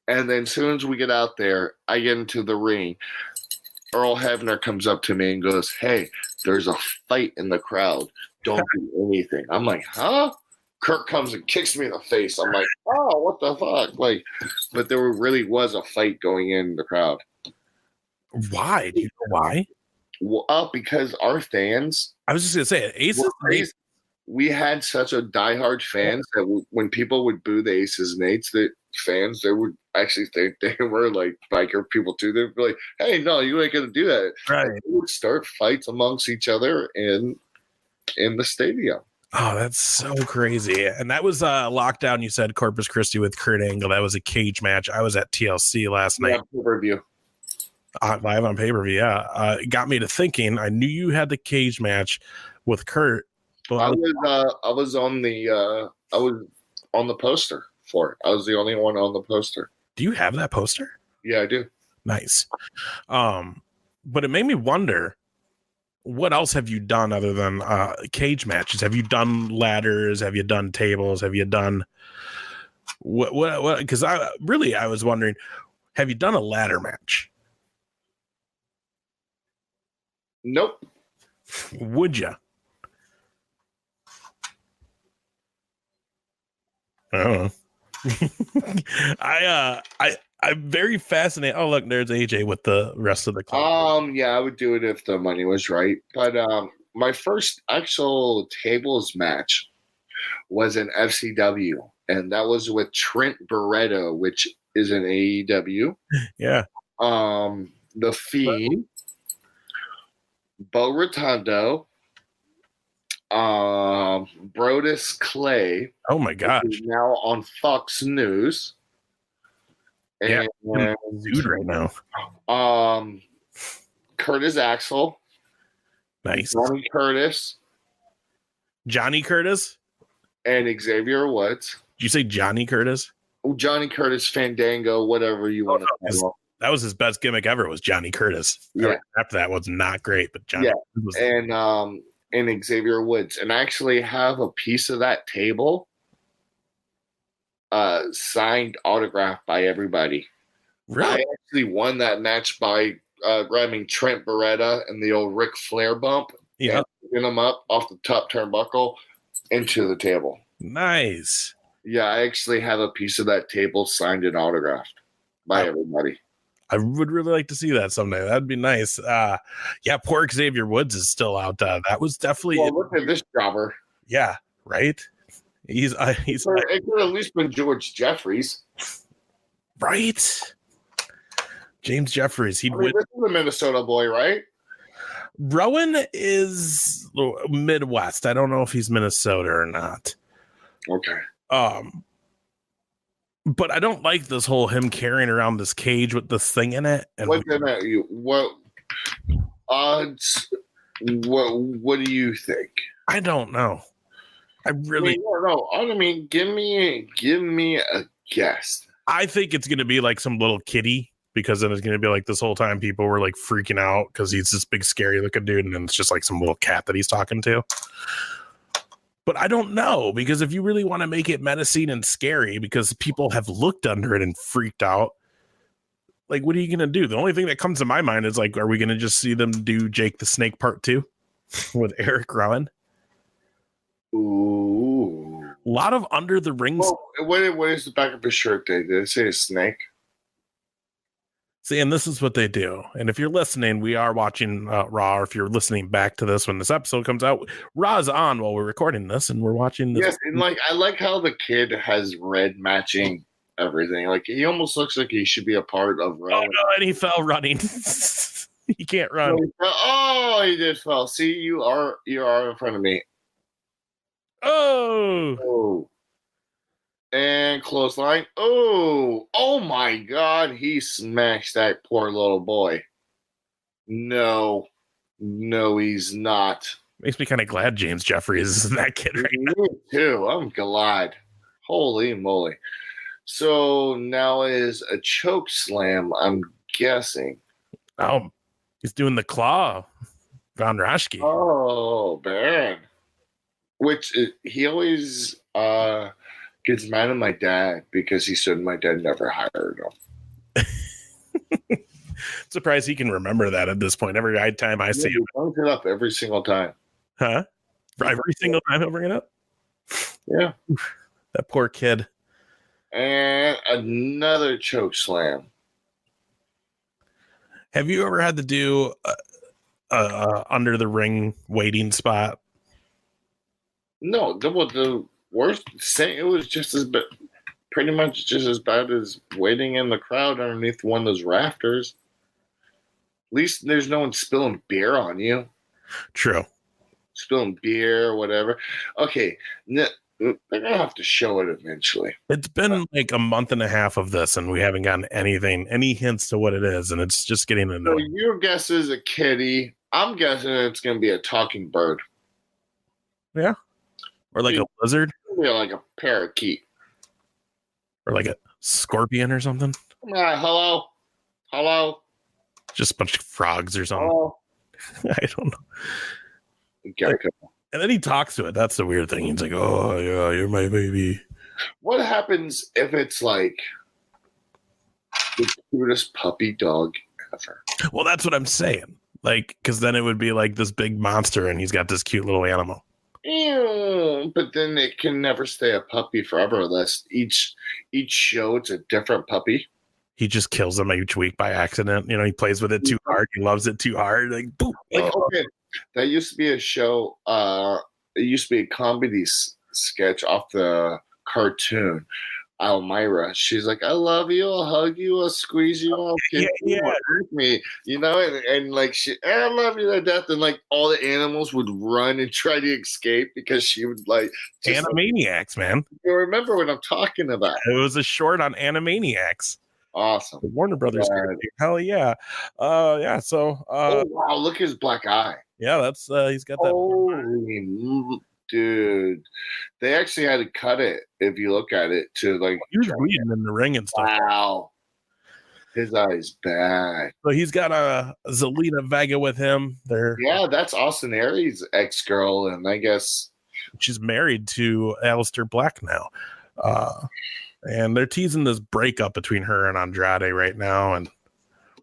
Speaker 5: And then as soon as we get out there, I get into the ring. Earl Hebner comes up to me and goes, hey, there's a fight in the crowd. Don't do anything. I'm like, huh? Kirk comes and kicks me in the face. I'm like, oh, what the fuck? Like, but there really was a fight going in the crowd.
Speaker 4: Why? Do you know why?
Speaker 5: Well, because our fans.
Speaker 4: I was just gonna say, Aces.
Speaker 5: We had such a diehard fans that when people would boo the Aces and Eights, the fans, they would actually think they were like biker people too. They'd be like, "Hey, no, you ain't gonna do that."
Speaker 4: Right.
Speaker 5: And they would start fights amongst each other in the stadium.
Speaker 4: Oh, that's so crazy. And that was Lockdown. You said Corpus Christi with Kurt Angle. That was a cage match. I was at TLC last night.
Speaker 5: Pay-per-view.
Speaker 4: Live on pay-per-view. Yeah. It got me to thinking. I knew you had the cage match with Kurt.
Speaker 5: I was on the poster for it. I was the only one on the poster.
Speaker 4: Do you have that poster?
Speaker 5: Yeah, I do.
Speaker 4: Nice. But it made me wonder, what else have you done other than cage matches? Have you done ladders? Have you done tables? Have you done what? Because I was wondering, have you done a ladder match?
Speaker 5: Nope.
Speaker 4: Would you? I don't know. I'm very fascinated. Oh, look, there's AJ with the rest of the club.
Speaker 5: Yeah, I would do it if the money was right. But my first actual tables match was an FCW, and that was with Trent Barreto, which is an AEW.
Speaker 4: Yeah.
Speaker 5: The Fiend, Bo Rotundo, Brodus Clay.
Speaker 4: Oh my gosh!
Speaker 5: Now on Fox News.
Speaker 4: Yeah, dude, right now.
Speaker 5: Curtis Axel.
Speaker 4: Nice. Johnny Curtis.
Speaker 5: And Xavier Woods.
Speaker 4: Did you say Johnny Curtis?
Speaker 5: Johnny Curtis, Fandango, whatever you want to call.
Speaker 4: That was his best gimmick ever. Was Johnny Curtis?
Speaker 5: Yeah.
Speaker 4: After that was not great, but Johnny.
Speaker 5: Yeah.
Speaker 4: Was
Speaker 5: And Xavier Woods, and I actually have a piece of that table signed, autographed by everybody.
Speaker 4: Really?
Speaker 5: I actually won that match by grabbing Trent Barretta and the old Ric Flair bump, and picking him up off the top turnbuckle into the table.
Speaker 4: Nice.
Speaker 5: Yeah, I actually have a piece of that table signed and autographed by everybody.
Speaker 4: I would really like to see that someday. That'd be nice. Yeah, poor Xavier Woods is still out. That was definitely.
Speaker 5: Well, look at this jobber.
Speaker 4: Yeah, right. He's.
Speaker 5: It could at least been George Jeffries.
Speaker 4: Right. James Jeffries.
Speaker 5: This is a Minnesota boy, right?
Speaker 4: Rowan is Midwest. I don't know if he's Minnesota or not.
Speaker 5: Okay.
Speaker 4: But I don't like this whole him carrying around this cage with this thing in it. And
Speaker 5: What do you think?
Speaker 4: I don't know. I really
Speaker 5: I mean, give me a guess.
Speaker 4: I think it's gonna be like some little kitty, because then it's gonna be like this whole time people were like freaking out because he's this big scary looking dude, and then it's just like some little cat that he's talking to. But I don't know, because if you really want to make it menacing and scary, because people have looked under it and freaked out, like, what are you going to do? The only thing that comes to my mind is like, are we going to just see them do Jake the Snake Part 2 with Eric Rowan?
Speaker 5: Ooh.
Speaker 4: A lot of under the ring.
Speaker 5: Well, what is the back of his shirt? Did it say a snake?
Speaker 4: See, and this is what they do. And if you're listening, we are watching Raw. Or if you're listening back to this when this episode comes out, Raw's on while we're recording this, and we're watching this.
Speaker 5: Yes, and like I like how the kid has red matching everything. Like he almost looks like he should be a part of Raw.
Speaker 4: Oh no, and he fell running. He can't run.
Speaker 5: Oh, he did fall. See, you are in front of me. Oh. And clothesline. Oh my God. He smashed that poor little boy. No, he's not.
Speaker 4: Makes me kind of glad James Jeffries is that kid right now.
Speaker 5: Me too. I'm glad. Holy moly. So now is a choke slam, I'm guessing.
Speaker 4: Oh, he's doing the claw. Von Raschke.
Speaker 5: Oh, man. Which he always gets mad at my dad because he said my dad never hired him.
Speaker 4: Surprised he can remember that at this point. Every time I see him.
Speaker 5: He brings it up every single time.
Speaker 4: Huh? Every single time he'll bring it up?
Speaker 5: Yeah.
Speaker 4: That poor kid.
Speaker 5: And another choke slam.
Speaker 4: Have you ever had to do under the ring waiting spot?
Speaker 5: No, the worst thing, it was just as bad, pretty much just as bad as waiting in the crowd underneath one of those rafters. At least there's no one spilling beer on you.
Speaker 4: True.
Speaker 5: Spilling beer or whatever. Okay, they're gonna have to show it eventually.
Speaker 4: It's been like a month and a half of this, and we haven't gotten any hints to what it is, and it's just getting
Speaker 5: So
Speaker 4: annoying.
Speaker 5: your guess is a kitty. I'm guessing it's gonna be a talking bird.
Speaker 4: Yeah. Or like a lizard,
Speaker 5: It'll be like a parakeet.
Speaker 4: or like a scorpion or something.
Speaker 5: Hello? Hello?
Speaker 4: Just a bunch of frogs or something.
Speaker 5: Hello?
Speaker 4: I don't know.
Speaker 5: Gecko.
Speaker 4: And then he talks to it. That's the weird thing. He's like, "Oh yeah, you're my baby."
Speaker 5: What happens if it's like the cutest puppy dog ever?
Speaker 4: Well, that's what I'm saying. Like, because then it would be like this big monster, and he's got this cute little animal.
Speaker 5: Ew, but then it can never stay a puppy forever unless each show it's a different puppy.
Speaker 4: He just kills them each week by accident. You know, he plays with it too hard. He loves it too hard. Like, boom. Like,
Speaker 5: Okay, that used to be a show. It used to be a comedy sketch off the cartoon. Elmira, she's like, "I love you. I'll hug you. I'll squeeze you. I'll kiss you. I'll hurt me." You know, and like I love you to death. And like all the animals would run and try to escape because she would like just,
Speaker 4: Animaniacs, man.
Speaker 5: you remember what I'm talking about?
Speaker 4: It was a short on Animaniacs.
Speaker 5: Awesome.
Speaker 4: The Warner Brothers.
Speaker 5: Right.
Speaker 4: Hell yeah. Yeah. So,
Speaker 5: Oh wow, look at his black eye.
Speaker 4: yeah, that's he's got that.
Speaker 5: Holy dude. They actually had to cut it if you look at it to like
Speaker 4: He was bleeding in the ring and stuff.
Speaker 5: wow. His eye's bad.
Speaker 4: So he's got a Zelina Vega with him.
Speaker 5: Yeah, that's Austin Aries' ex-girl, and I guess
Speaker 4: She's married to Aleister Black now. And they're teasing this breakup between her and Andrade right now. And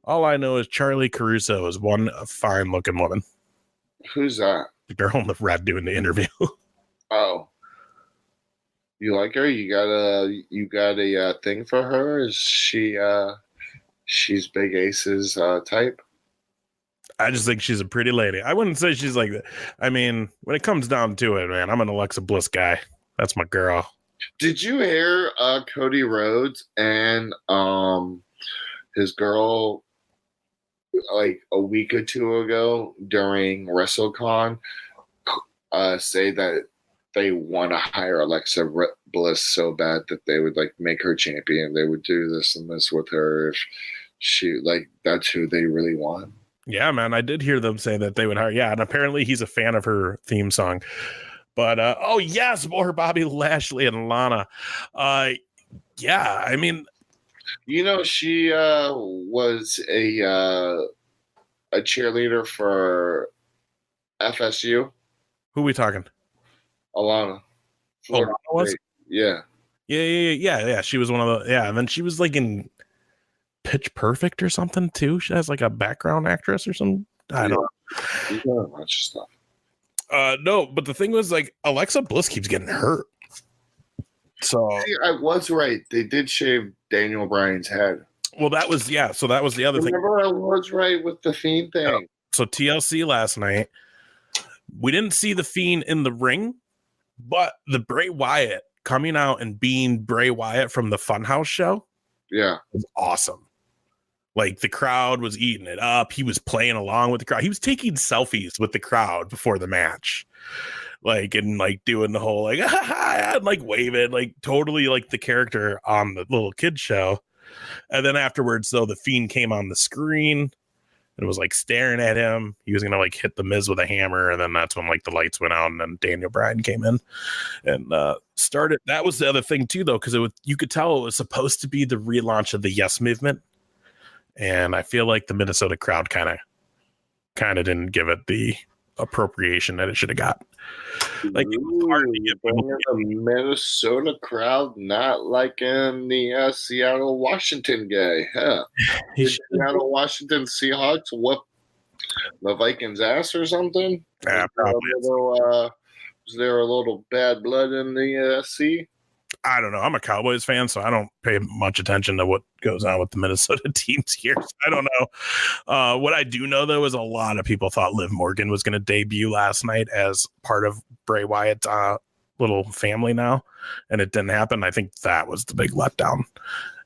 Speaker 4: all I know is Charlie Caruso is one fine looking woman.
Speaker 5: who's that?
Speaker 4: The girl in the red doing the interview.
Speaker 5: Oh. You like her? You got a thing for her? Is she she's Big Ace's type?
Speaker 4: I just think she's a pretty lady. I wouldn't say she's like that. I mean, when it comes down to it, man, I'm an Alexa Bliss guy. That's my girl.
Speaker 5: Did you hear Cody Rhodes and his girl like a week or two ago during WrestleCon say that they want to hire Alexa Bliss so bad that they would like make her champion. They would do this and this with her if she like that's who they really want.
Speaker 4: Yeah, man, I did hear them say that they would hire. Yeah, and apparently he's a fan of her theme song. But oh yes, more Bobby Lashley and Lana. Yeah, I mean,
Speaker 5: you know, she was a cheerleader for FSU.
Speaker 4: who we talking?
Speaker 5: Alana.
Speaker 4: Oh, Lana was?
Speaker 5: Yeah.
Speaker 4: Yeah. She was one of the and then she was like in Pitch Perfect or something too. She has like a background actress or something. I don't know.
Speaker 5: She's done a bunch of stuff.
Speaker 4: No, but the thing was like Alexa Bliss keeps getting hurt. So
Speaker 5: See, I was right. They did shave Daniel Bryan's head.
Speaker 4: well, that was so that was the other thing.
Speaker 5: Remember, I was right with the Fiend thing.
Speaker 4: Yeah. So TLC last night, we didn't see the Fiend in the ring, but the Bray Wyatt coming out and being Bray Wyatt from the Funhouse show,
Speaker 5: Yeah,
Speaker 4: was awesome. Like the crowd was eating it up. He was playing along with the crowd. He was taking selfies with the crowd before the match, like and like doing the whole like and like waving, like totally like the character on the little kid show. And then afterwards, though, the Fiend came on the screen and was like staring at him. He was gonna like hit the Miz with a hammer, and then that's when like the lights went out, and then Daniel Bryan came in and started. That was the other thing too, though, because you could tell it was supposed to be the relaunch of the Yes Movement. And I feel like the Minnesota crowd kind of didn't give it the appropriation that it should have got. Like it was hard to get
Speaker 5: the Minnesota crowd not liking the Seattle Washington guy. Huh? Did Seattle Washington Seahawks whoop the Vikings ass or something?
Speaker 4: Yeah, probably.
Speaker 5: Was Is there a little bad blood in the sea?
Speaker 4: I don't know. I'm a Cowboys fan, so I don't pay much attention to what goes on with the Minnesota teams here. So I don't know. What I do know, though, is a lot of people thought Liv Morgan was going to debut last night as part of Bray Wyatt's little family now, and it didn't happen. I think that was the big letdown.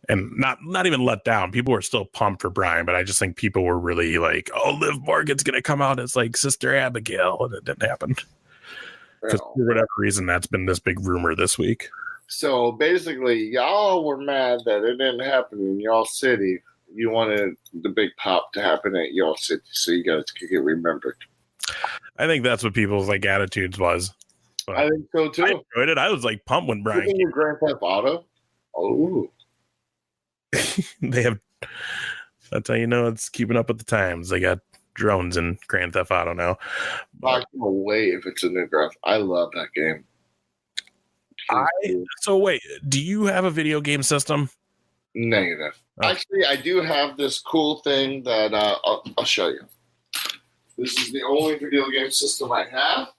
Speaker 4: And not even let down. People were still pumped for Brian, but I just think people were really like, oh, Liv Morgan's going to come out as like Sister Abigail, and it didn't happen. For whatever reason, that's been this big rumor this week.
Speaker 5: So basically, y'all were mad that it didn't happen in y'all city. You wanted the big pop to happen at y'all city, so you guys could get remembered.
Speaker 4: I think that's what people's like attitudes was. But
Speaker 5: I think so too.
Speaker 4: I enjoyed it. I was like pumped when Brian
Speaker 5: came. Grand Theft Auto. Oh,
Speaker 4: they have. That's how you know it's keeping up with the times. They got drones in Grand Theft Auto now.
Speaker 5: Lock them away if it's a new graph. I love that game.
Speaker 4: So wait, do you have a video game system?
Speaker 5: Negative.
Speaker 4: Oh.
Speaker 5: Actually, I do have this cool thing that I'll show you. This is the only video game system I have.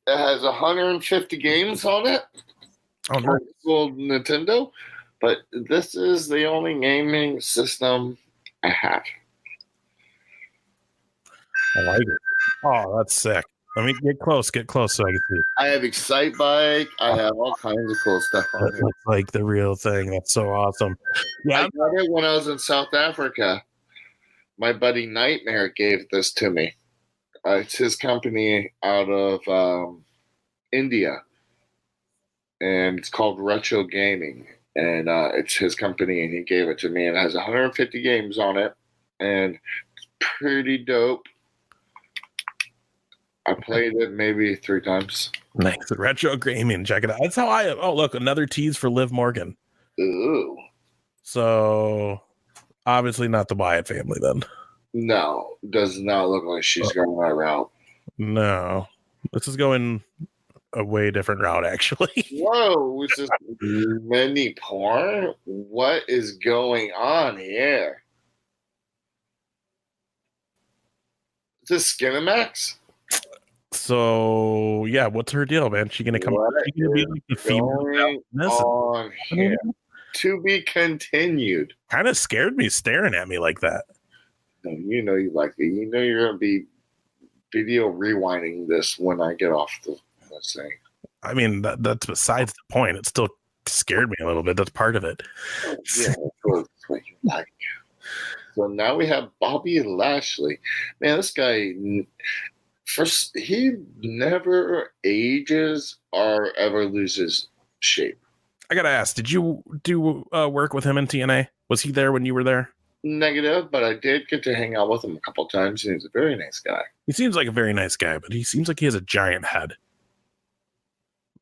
Speaker 5: It has 150 games on it.
Speaker 4: Oh, nice.
Speaker 5: Full Nintendo. But this is the only gaming system I have.
Speaker 4: I like it. Oh, that's sick. Let me get close so I can see.
Speaker 5: I have Excite Bike. I have all kinds of cool stuff on
Speaker 4: That
Speaker 5: here.
Speaker 4: looks like the real thing. That's so awesome. Yeah,
Speaker 5: I got it when I was in South Africa. My buddy Nightmare gave this to me. It's his company out of India. And it's called Retro Gaming. And it's his company, and he gave it to me. And it has 150 games on it. And it's pretty dope. I played it maybe 3 times.
Speaker 4: nice. Retro gaming. Check it out. That's how I. Oh, look, another tease for Liv Morgan.
Speaker 5: Ooh.
Speaker 4: So obviously not the Wyatt family then.
Speaker 5: No, does not look like she's going that route.
Speaker 4: No, this is going a way different route, actually.
Speaker 5: Whoa, is this mini porn? What is going on here? Is this Skinamax?
Speaker 4: So yeah, what's her deal, man? She gonna come? She gonna be like the female
Speaker 5: Going on here? To be continued.
Speaker 4: Kind of scared me staring at me like that.
Speaker 5: No, you know you like it. You know you're gonna be video rewinding this when I get off the thing.
Speaker 4: I mean, that's besides the point. It still scared me a little bit. That's part of it.
Speaker 5: Yeah, that's what you like. So now we have Bobby Lashley. Man, this guy, first, he never ages or ever loses shape.
Speaker 4: I gotta ask, did you do work with him in TNA? Was he there when you were there?
Speaker 5: Negative, but I did get to hang out with him a couple times, and he's a very nice guy.
Speaker 4: He seems like a very nice guy, but he seems like he has a giant head.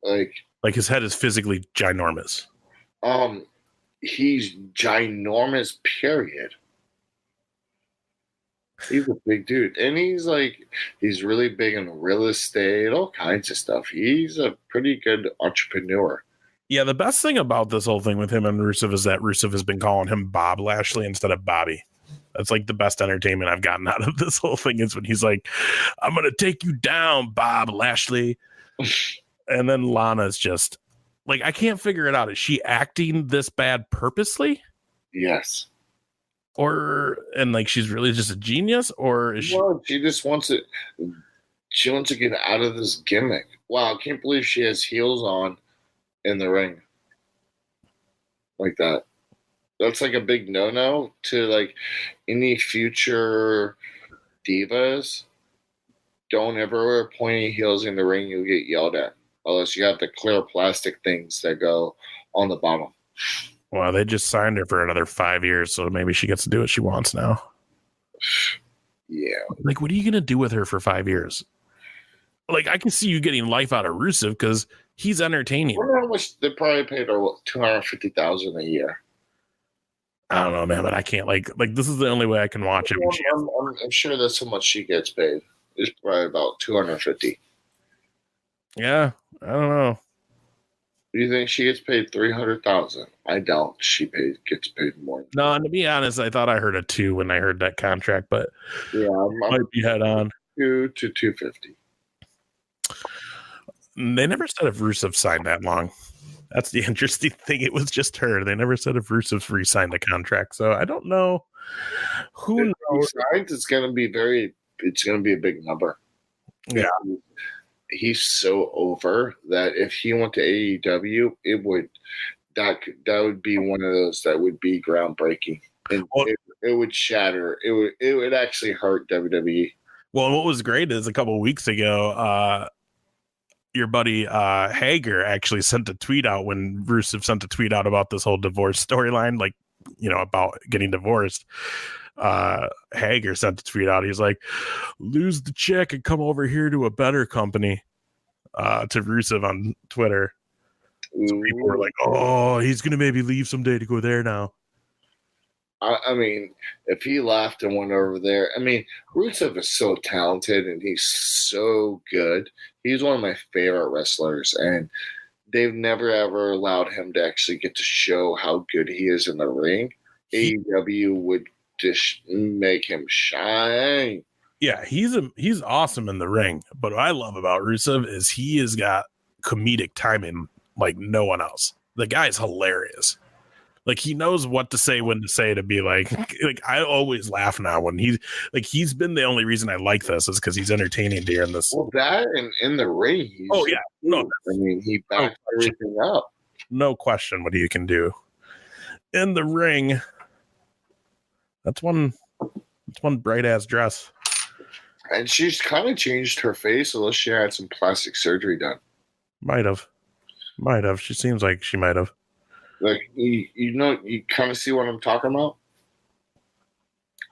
Speaker 4: Like his head is physically ginormous.
Speaker 5: He's ginormous, period. He's a big dude. And he's really big in real estate, all kinds of stuff. He's a pretty good entrepreneur.
Speaker 4: Yeah, the best thing about this whole thing with him and Rusev is that Rusev has been calling him Bob Lashley instead of Bobby. That's like the best entertainment I've gotten out of this whole thing is when he's like, I'm going to take you down, Bob Lashley. And then Lana's just like, I can't figure it out. Is she acting this bad purposely?
Speaker 5: Yes.
Speaker 4: And like she's really just a genius, or is she?
Speaker 5: Well, she just wants it. She wants to get out of this gimmick. Wow, I can't believe she has heels on in the ring like that. That's like a big no-no to like any future divas. Don't ever wear pointy heels in the ring. You'll get yelled at unless you have the clear plastic things that go on the bottom.
Speaker 4: Well, they just signed her for another 5 years, so maybe she gets to do what she wants now.
Speaker 5: Yeah.
Speaker 4: Like, what are you going to do with her for 5 years? Like, I can see you getting life out of Rusev because he's entertaining.
Speaker 5: I wonder how much they probably paid her, $250,000 a year.
Speaker 4: I don't know, man, but I can't like this is the only way I can watch it.
Speaker 5: I'm sure that's how much she gets paid. It's probably about $250.
Speaker 4: Yeah, I don't know.
Speaker 5: You think she gets paid $300,000? I doubt gets paid more.
Speaker 4: No, and to be honest, I thought I heard a 2 when I heard that contract, but
Speaker 5: Yeah,
Speaker 4: might be head on.
Speaker 5: 2 to 250.
Speaker 4: They never said if Rusev signed that long. That's the interesting thing. It was just her. They never said if Rusev re-signed a contract. So I don't know. Who knows?
Speaker 5: It's going to be a big number.
Speaker 4: Yeah.
Speaker 5: He's so over that if he went to AEW, that would be one of those that would be groundbreaking. And it would shatter. It would actually hurt WWE.
Speaker 4: Well, what was great is a couple of weeks ago, your buddy Hager actually sent a tweet out when Rusev sent a tweet out about this whole divorce storyline, like, about getting divorced. Hager sent a tweet out. He's like, lose the check and come over here to a better company, to Rusev on Twitter. So people were like, oh, he's going to maybe leave someday to go there now.
Speaker 5: I mean, if he left and went over there, Rusev is so talented and he's so good. He's one of my favorite wrestlers, and they've never ever allowed him to actually get to show how good he is in the ring. AEW would just make him shine.
Speaker 4: Yeah, he's awesome in the ring. But what I love about Rusev is he has got comedic timing like no one else. The guy's hilarious. Like, he knows what to say, when to say, to be like I always laugh now when he's been the only reason I like this is because he's entertaining during this.
Speaker 5: Well, that and in the ring, he backs everything up.
Speaker 4: No question what he can do in the ring. That's one bright ass dress.
Speaker 5: And she's kind of changed her face, unless she had some plastic surgery done. Might have.
Speaker 4: She seems like she might have.
Speaker 5: Like, you kind of see what I'm talking about?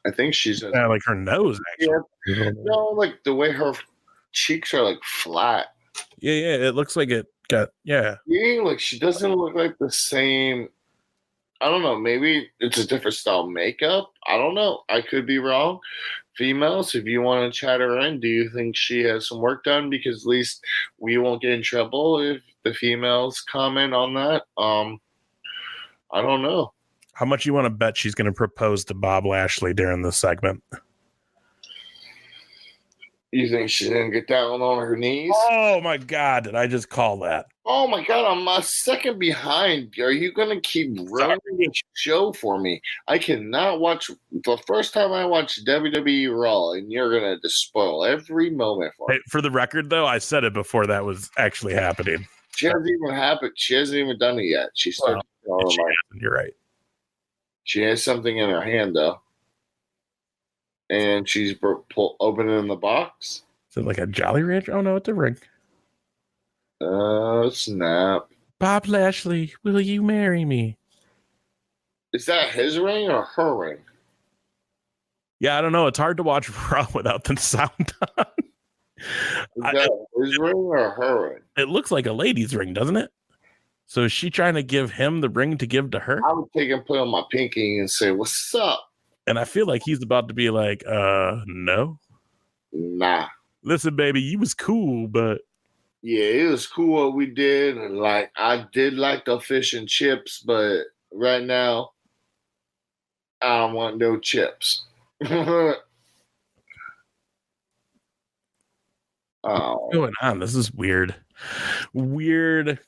Speaker 5: I think she's...
Speaker 4: like her nose, actually.
Speaker 5: Yeah. No, like the way her cheeks are, like, flat.
Speaker 4: Yeah, it looks like it got... Yeah.
Speaker 5: Yeah, like, she doesn't look like the same... I don't know, maybe it's a different style makeup? I don't know. I could be wrong. Females, if you want to chat her in, do you think she has some work done? Because at least we won't get in trouble if the females comment on that. I don't know.
Speaker 4: How much you want to bet she's going to propose to Bob Lashley during this segment?
Speaker 5: You think she's going to get down on her knees?
Speaker 4: Oh, my God. Did I just call that?
Speaker 5: Oh, my God. I'm a second behind. Are you going to keep running the show for me? I cannot watch. The first time I watched WWE Raw, and you're going to just spoil every moment for me.
Speaker 4: Hey, for the record, though, I said it before that was actually happening.
Speaker 5: She hasn't even happened. She hasn't even done it yet. She started.
Speaker 4: You're right.
Speaker 5: She has something in her hand, though. And she's opening the box.
Speaker 4: Is it like a Jolly Rancher? Oh, no, it's a ring.
Speaker 5: Oh, snap.
Speaker 4: Bob Lashley, will you marry me?
Speaker 5: Is that his ring or her ring?
Speaker 4: Yeah, I don't know. It's hard to watch Raw without the sound on.
Speaker 5: Is that his ring or her ring?
Speaker 4: It looks like a lady's ring, doesn't it? So is she trying to give him the ring to give to her?
Speaker 5: I would take and put on my pinky and say, "What's up?"
Speaker 4: And I feel like he's about to be like, no.
Speaker 5: Nah.
Speaker 4: Listen, baby, you was cool, but...
Speaker 5: Yeah, it was cool what we did. And, like, I did like the fish and chips, but right now, I don't want no chips.
Speaker 4: What's going on? This is weird. Weird.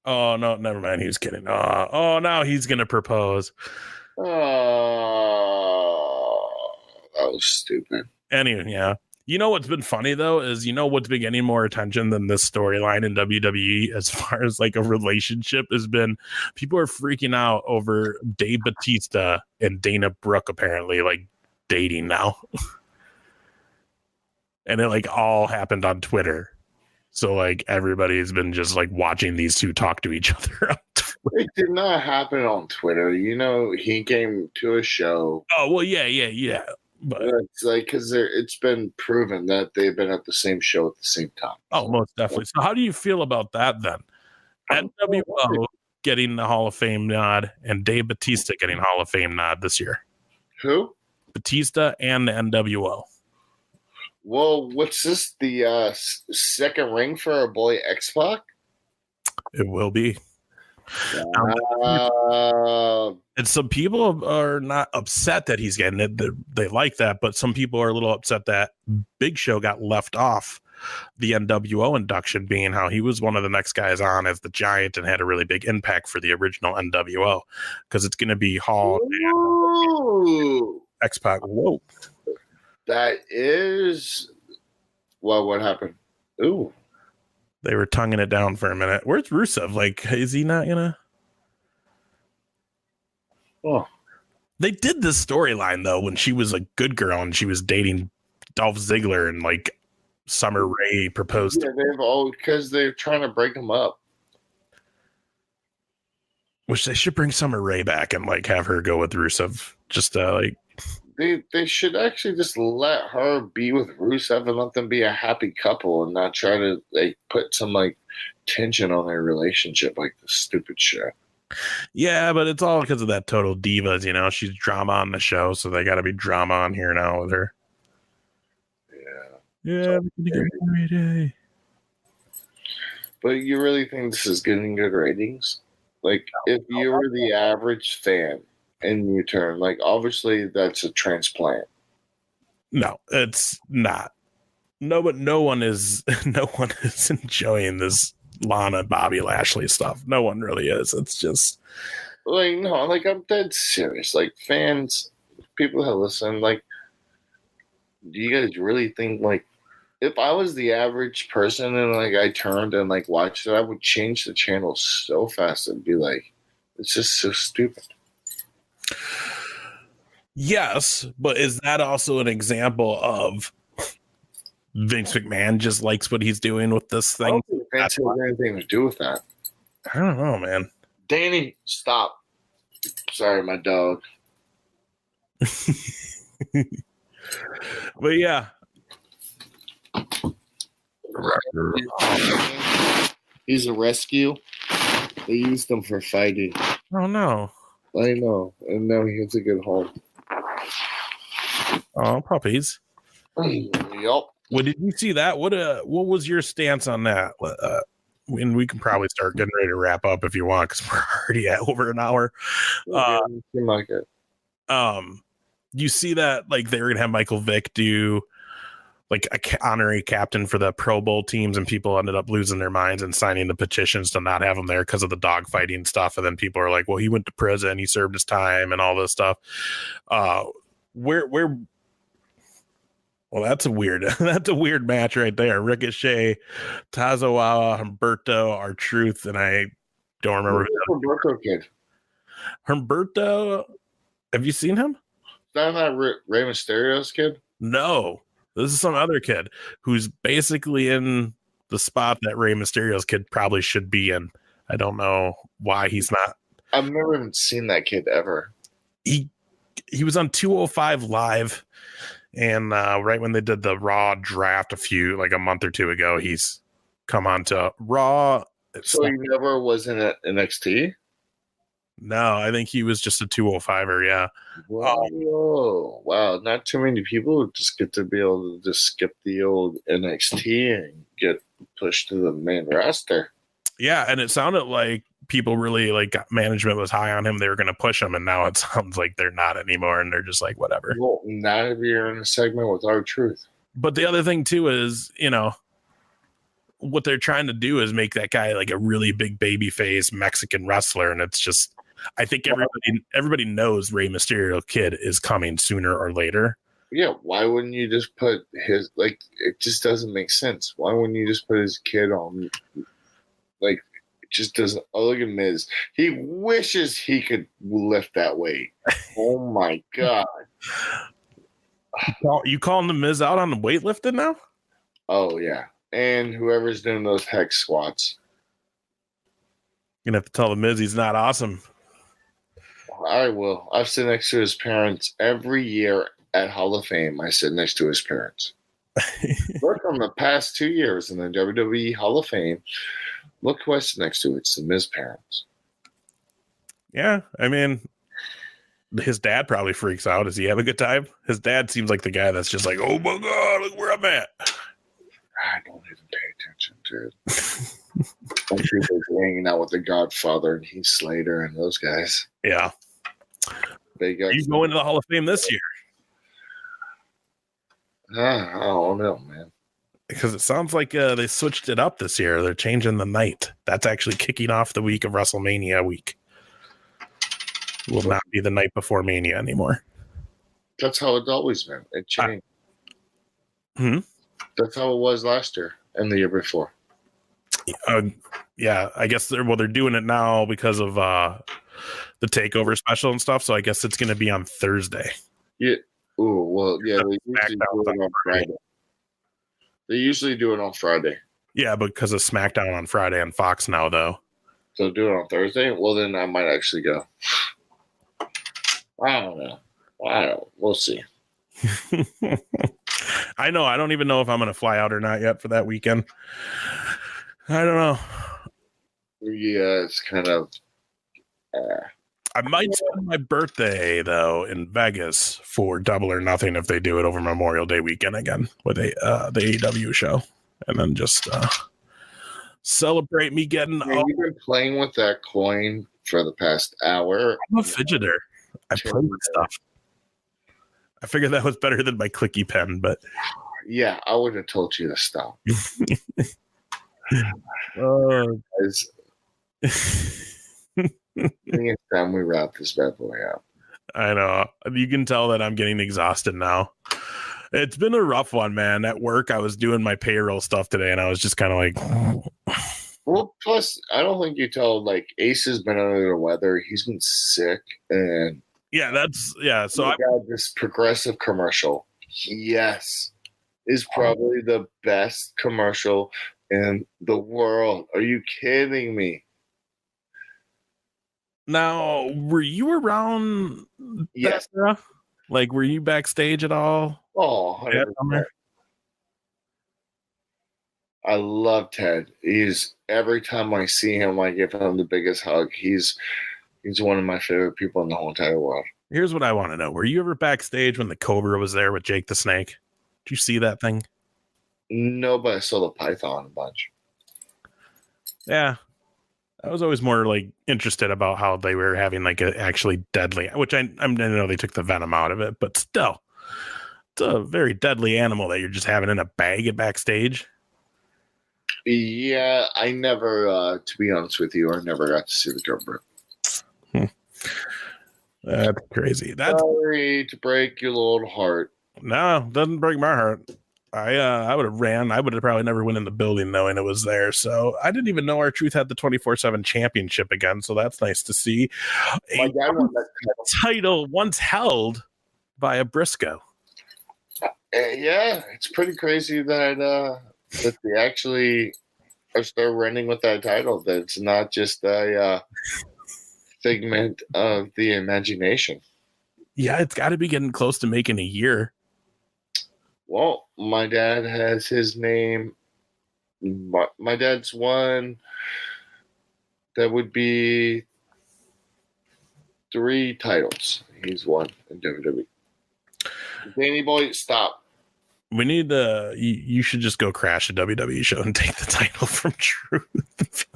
Speaker 4: Oh, no, never mind. He was kidding. Oh, now he's going to propose.
Speaker 5: Oh, that was stupid.
Speaker 4: Anyway, yeah. You know what's been funny, though, is what's been getting more attention than this storyline in WWE as far as like a relationship has been? People are freaking out over Dave Bautista and Dana Brooke apparently like dating now. And it like all happened on Twitter. So like everybody's been just like watching these two talk to each other on Twitter.
Speaker 5: It did not happen on Twitter. He came to a show.
Speaker 4: Oh, well, yeah. But
Speaker 5: it's like, because it's been proven that they've been at the same show at the same time.
Speaker 4: Oh, most definitely. So how do you feel about that then? NWO getting the Hall of Fame nod and Dave Bautista getting Hall of Fame nod this year.
Speaker 5: Who?
Speaker 4: Bautista and the NWO.
Speaker 5: Well, what's this? The second ring for our boy X-Pac?
Speaker 4: It will be.
Speaker 5: Uh,
Speaker 4: And some people are not upset that he's getting it. They like that, but some people are a little upset that Big Show got left off the NWO induction, being how he was one of the next guys on as the Giant and had a really big impact for the original NWO, because it's going to be Hall and X-Pac. Whoa.
Speaker 5: that is what happened. Ooh.
Speaker 4: They were tonguing it down for a minute. Where's Rusev? Like, is he not gonna?
Speaker 5: Oh.
Speaker 4: They did this storyline though when she was a good girl and she was dating Dolph Ziggler and like Summer Rae proposed.
Speaker 5: Yeah, they've all because they're trying to break him up.
Speaker 4: Which they should bring Summer Rae back and like have her go with Rusev. Just like
Speaker 5: They should actually just let her be with Rusev and let them be a happy couple and not try to like put some like tension on their relationship like this stupid shit.
Speaker 4: yeah, but it's all because of that Total Divas, you know. She's drama on the show, so they got to be drama on here now with her. Yeah, we're gonna get married, eh?
Speaker 5: But you really think this is getting good ratings? Like, if you were the average fan and you turn, like, obviously that's a transplant.
Speaker 4: No, it's not. No, but no one is enjoying this Lana Bobby Lashley stuff. No one really is. It's just
Speaker 5: Like, no, like, I'm dead serious. Like, fans, people that listen, like, do you guys really think, like, if I was the average person and, like, I turned and, like, watched it, I would change the channel so fast and be like, it's just so stupid.
Speaker 4: yes, but is that also an example of Vince McMahon just likes what he's doing with this
Speaker 5: I
Speaker 4: thing?
Speaker 5: don't think Vince has anything to do with that.
Speaker 4: I don't know, man.
Speaker 5: Danny, stop. Sorry, my dog.
Speaker 4: But yeah.
Speaker 5: He's a rescue. They used him for fighting.
Speaker 4: Oh no.
Speaker 5: I know. And now he has a good home.
Speaker 4: Oh, puppies.
Speaker 5: Yup.
Speaker 4: Well, did you see that? What was your stance on that? And we can probably start getting ready to wrap up if you want, because we're already at over an hour.
Speaker 5: You like it.
Speaker 4: You see that like they were gonna have Michael Vick do like a honorary captain for the Pro Bowl teams, and people ended up losing their minds and signing the petitions to not have him there because of the dog fighting stuff. And then people are like, well, he went to prison, he served his time and all this stuff. Well, that's a weird match right there. Ricochet, Tazawa, Humberto, R-Truth, and I don't remember.
Speaker 5: Humberto kid.
Speaker 4: Humberto, have you seen him?
Speaker 5: Is that Rey Mysterio's kid?
Speaker 4: No, this is some other kid who's basically in the spot that Rey Mysterio's kid probably should be in. I don't know why he's not.
Speaker 5: I've never even seen that kid ever.
Speaker 4: He was on 205 Live, and right when they did the Raw draft a month or two ago, he's come on to Raw.
Speaker 5: So he never was in NXT?
Speaker 4: No, I think he was just a 205er, yeah.
Speaker 5: Whoa, wow. Not too many people just get to be able to just skip the old NXT and get pushed to the main roster.
Speaker 4: Yeah, and it sounded like people really management was high on him. They were going to push him, and now it sounds like they're not anymore, and they're just like, whatever.
Speaker 5: Well, not if you're in a segment with R-Truth.
Speaker 4: But the other thing, too, is, what they're trying to do is make that guy like a really big babyface Mexican wrestler, and it's just, I think everybody knows Rey Mysterio Kid is coming sooner or later.
Speaker 5: Yeah, why wouldn't you just put his, it just doesn't make sense. Why wouldn't you just put his kid on, it just doesn't. Oh, look at Miz. He wishes he could lift that weight. Oh my God.
Speaker 4: You calling the Miz out on the weightlifting now?
Speaker 5: Oh, yeah. And whoever's doing those hex squats.
Speaker 4: You're going to have to tell the Miz he's not awesome.
Speaker 5: I will. I've sit next to his parents every year at Hall of Fame. I sit next to his parents. Look, on the past 2 years in the WWE Hall of Fame, look who I sit next to. It's the Miz parents.
Speaker 4: Yeah, I mean, his dad probably freaks out. Does he have a good time? His dad seems like the guy that's just like, oh my God, look where I'm at.
Speaker 5: I don't even pay attention to it. I'm sure they're hanging out with the Godfather and Heath Slater and those guys.
Speaker 4: Yeah.
Speaker 5: Big
Speaker 4: You go into the Hall of Fame this year?
Speaker 5: I don't know, man.
Speaker 4: Because it sounds like they switched it up this year. They're changing the night. That's actually kicking off the week of WrestleMania week. It will not be the night before Mania anymore.
Speaker 5: That's how it's always been. It changed. That's how it was last year and the year before.
Speaker 4: Yeah, I guess they're doing it now because of the takeover special and stuff. So I guess it's going to be on Thursday.
Speaker 5: Yeah. Oh well, yeah. They usually do it on Friday. They usually do it on Friday.
Speaker 4: Yeah, because of SmackDown on Friday on Fox now, though.
Speaker 5: So do it on Thursday. Well, then I might actually go. I don't know. We'll see.
Speaker 4: I know. I don't even know if I'm going to fly out or not yet for that weekend. I don't know.
Speaker 5: Yeah, it's kind of.
Speaker 4: I might spend my birthday though in Vegas for Double or Nothing if they do it over Memorial Day weekend again with the AEW show, and then just celebrate me getting.
Speaker 5: Man, you've been playing with that coin for the past hour.
Speaker 4: I'm a fidgeter. I play with stuff. I figured that was better than my clicky pen, but
Speaker 5: yeah, I would have told you to stop. I think it's time we wrap this bad boy up.
Speaker 4: I know. You can tell that I'm getting exhausted now. It's been a rough one, man. At work, I was doing my payroll stuff today, and I was just kind of like...
Speaker 5: Well, plus, I don't think you tell, like, Ace has been under the weather. He's been sick, and... So I got this Progressive commercial. Yes. Is probably the best commercial in the world. Are you kidding me?
Speaker 4: Now, were you around?
Speaker 5: Yes.
Speaker 4: Like, were you backstage at all?
Speaker 5: Oh, 100%. I love Ted. Every time I see him, I give him the biggest hug. He's one of my favorite people in the whole entire world.
Speaker 4: Here's what I want to know. Were you ever backstage when the Cobra was there with Jake the Snake? Did you see that thing?
Speaker 5: No, but I saw the Python a bunch.
Speaker 4: Yeah. I was always more like interested about how they were having like a actually deadly, which I know they took the venom out of it, but still, it's a very deadly animal that you're just having in a bag at backstage.
Speaker 5: Yeah, I never, to be honest with you, I never got to see the Cobra.
Speaker 4: That's crazy. That's
Speaker 5: sorry to break your little heart.
Speaker 4: No, doesn't break my heart. I would have ran. I would have probably never went in the building knowing it was there. So I didn't even know R-Truth had the 24/7 championship again. So that's nice to see.
Speaker 5: My dad won that
Speaker 4: title once held by a Briscoe.
Speaker 5: Yeah, it's pretty crazy that they actually are still running with that title. That it's not just a figment of the imagination.
Speaker 4: Yeah, it's got to be getting close to making a year.
Speaker 5: Well, my dad has his name. My dad's won. That would be 3 titles he's won in WWE. Danny Boy, stop.
Speaker 4: We need you should just go crash a WWE show and take the title from Truth.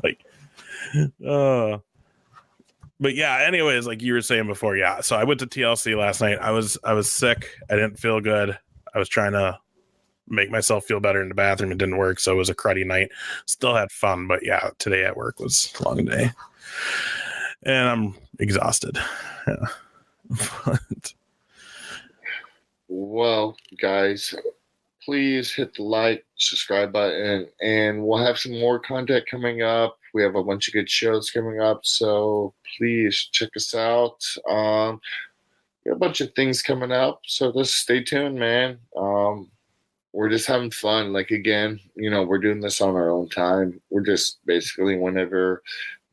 Speaker 4: But yeah, anyways, like you were saying before, yeah. So I went to TLC last night. I was sick. I didn't feel good. I was trying to make myself feel better in the bathroom. It didn't work, so it was a cruddy night. Still had fun, but yeah, today at work was a long day. And I'm exhausted. Yeah.
Speaker 5: Well, guys, please hit the like, subscribe button, and we'll have some more content coming up. We have a bunch of good shows coming up, so please check us out. We got a bunch of things coming up, so just stay tuned, man. We're just having fun. Like, again, we're doing this on our own time. We're just basically whenever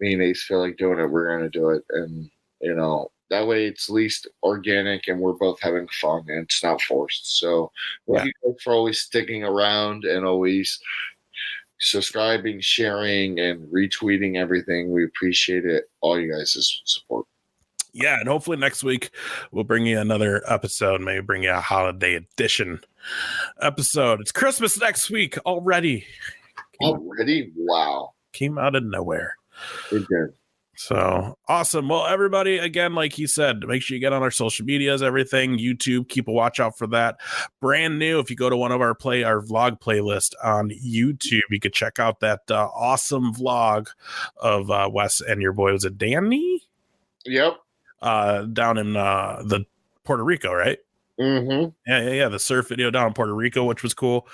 Speaker 5: me and Ace feel like doing it, we're going to do it. And, that way it's least organic and we're both having fun and it's not forced. So thank you guys for always sticking around and always subscribing, sharing, and retweeting everything. We appreciate it. All you guys' support.
Speaker 4: Yeah, and hopefully next week we'll bring you another episode, maybe bring you a holiday edition episode. It's Christmas next week already.
Speaker 5: Already? Wow.
Speaker 4: Came out of nowhere.
Speaker 5: It did.
Speaker 4: So awesome. Well, everybody, again, like he said, make sure you get on our social medias, everything, YouTube, keep a watch out for that. Brand new, if you go to one of our vlog playlist on YouTube, you could check out that awesome vlog of Wes and your boy, was it Danny?
Speaker 5: Yep.
Speaker 4: Down in the Puerto Rico, right?
Speaker 5: Mm-hmm.
Speaker 4: Yeah. The surf video down in Puerto Rico, which was cool.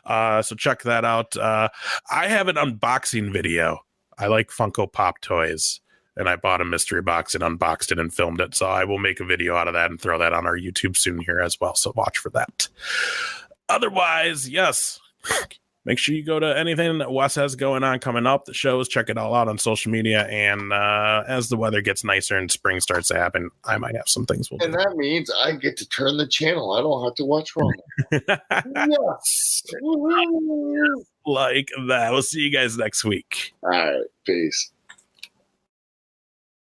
Speaker 4: So check that out. I have an unboxing video. I like Funko Pop toys, and I bought a mystery box and unboxed it and filmed it. So I will make a video out of that and throw that on our YouTube soon here as well. So watch for that. Otherwise, yes, make sure you go to anything that Wes has going on coming up, the shows, check it all out on social media. And as the weather gets nicer and spring starts to happen, I might have some things.
Speaker 5: And that means I get to turn the channel. I don't have to watch wrong. Yes.
Speaker 4: Like that. We'll see you guys next week.
Speaker 5: All right. Peace.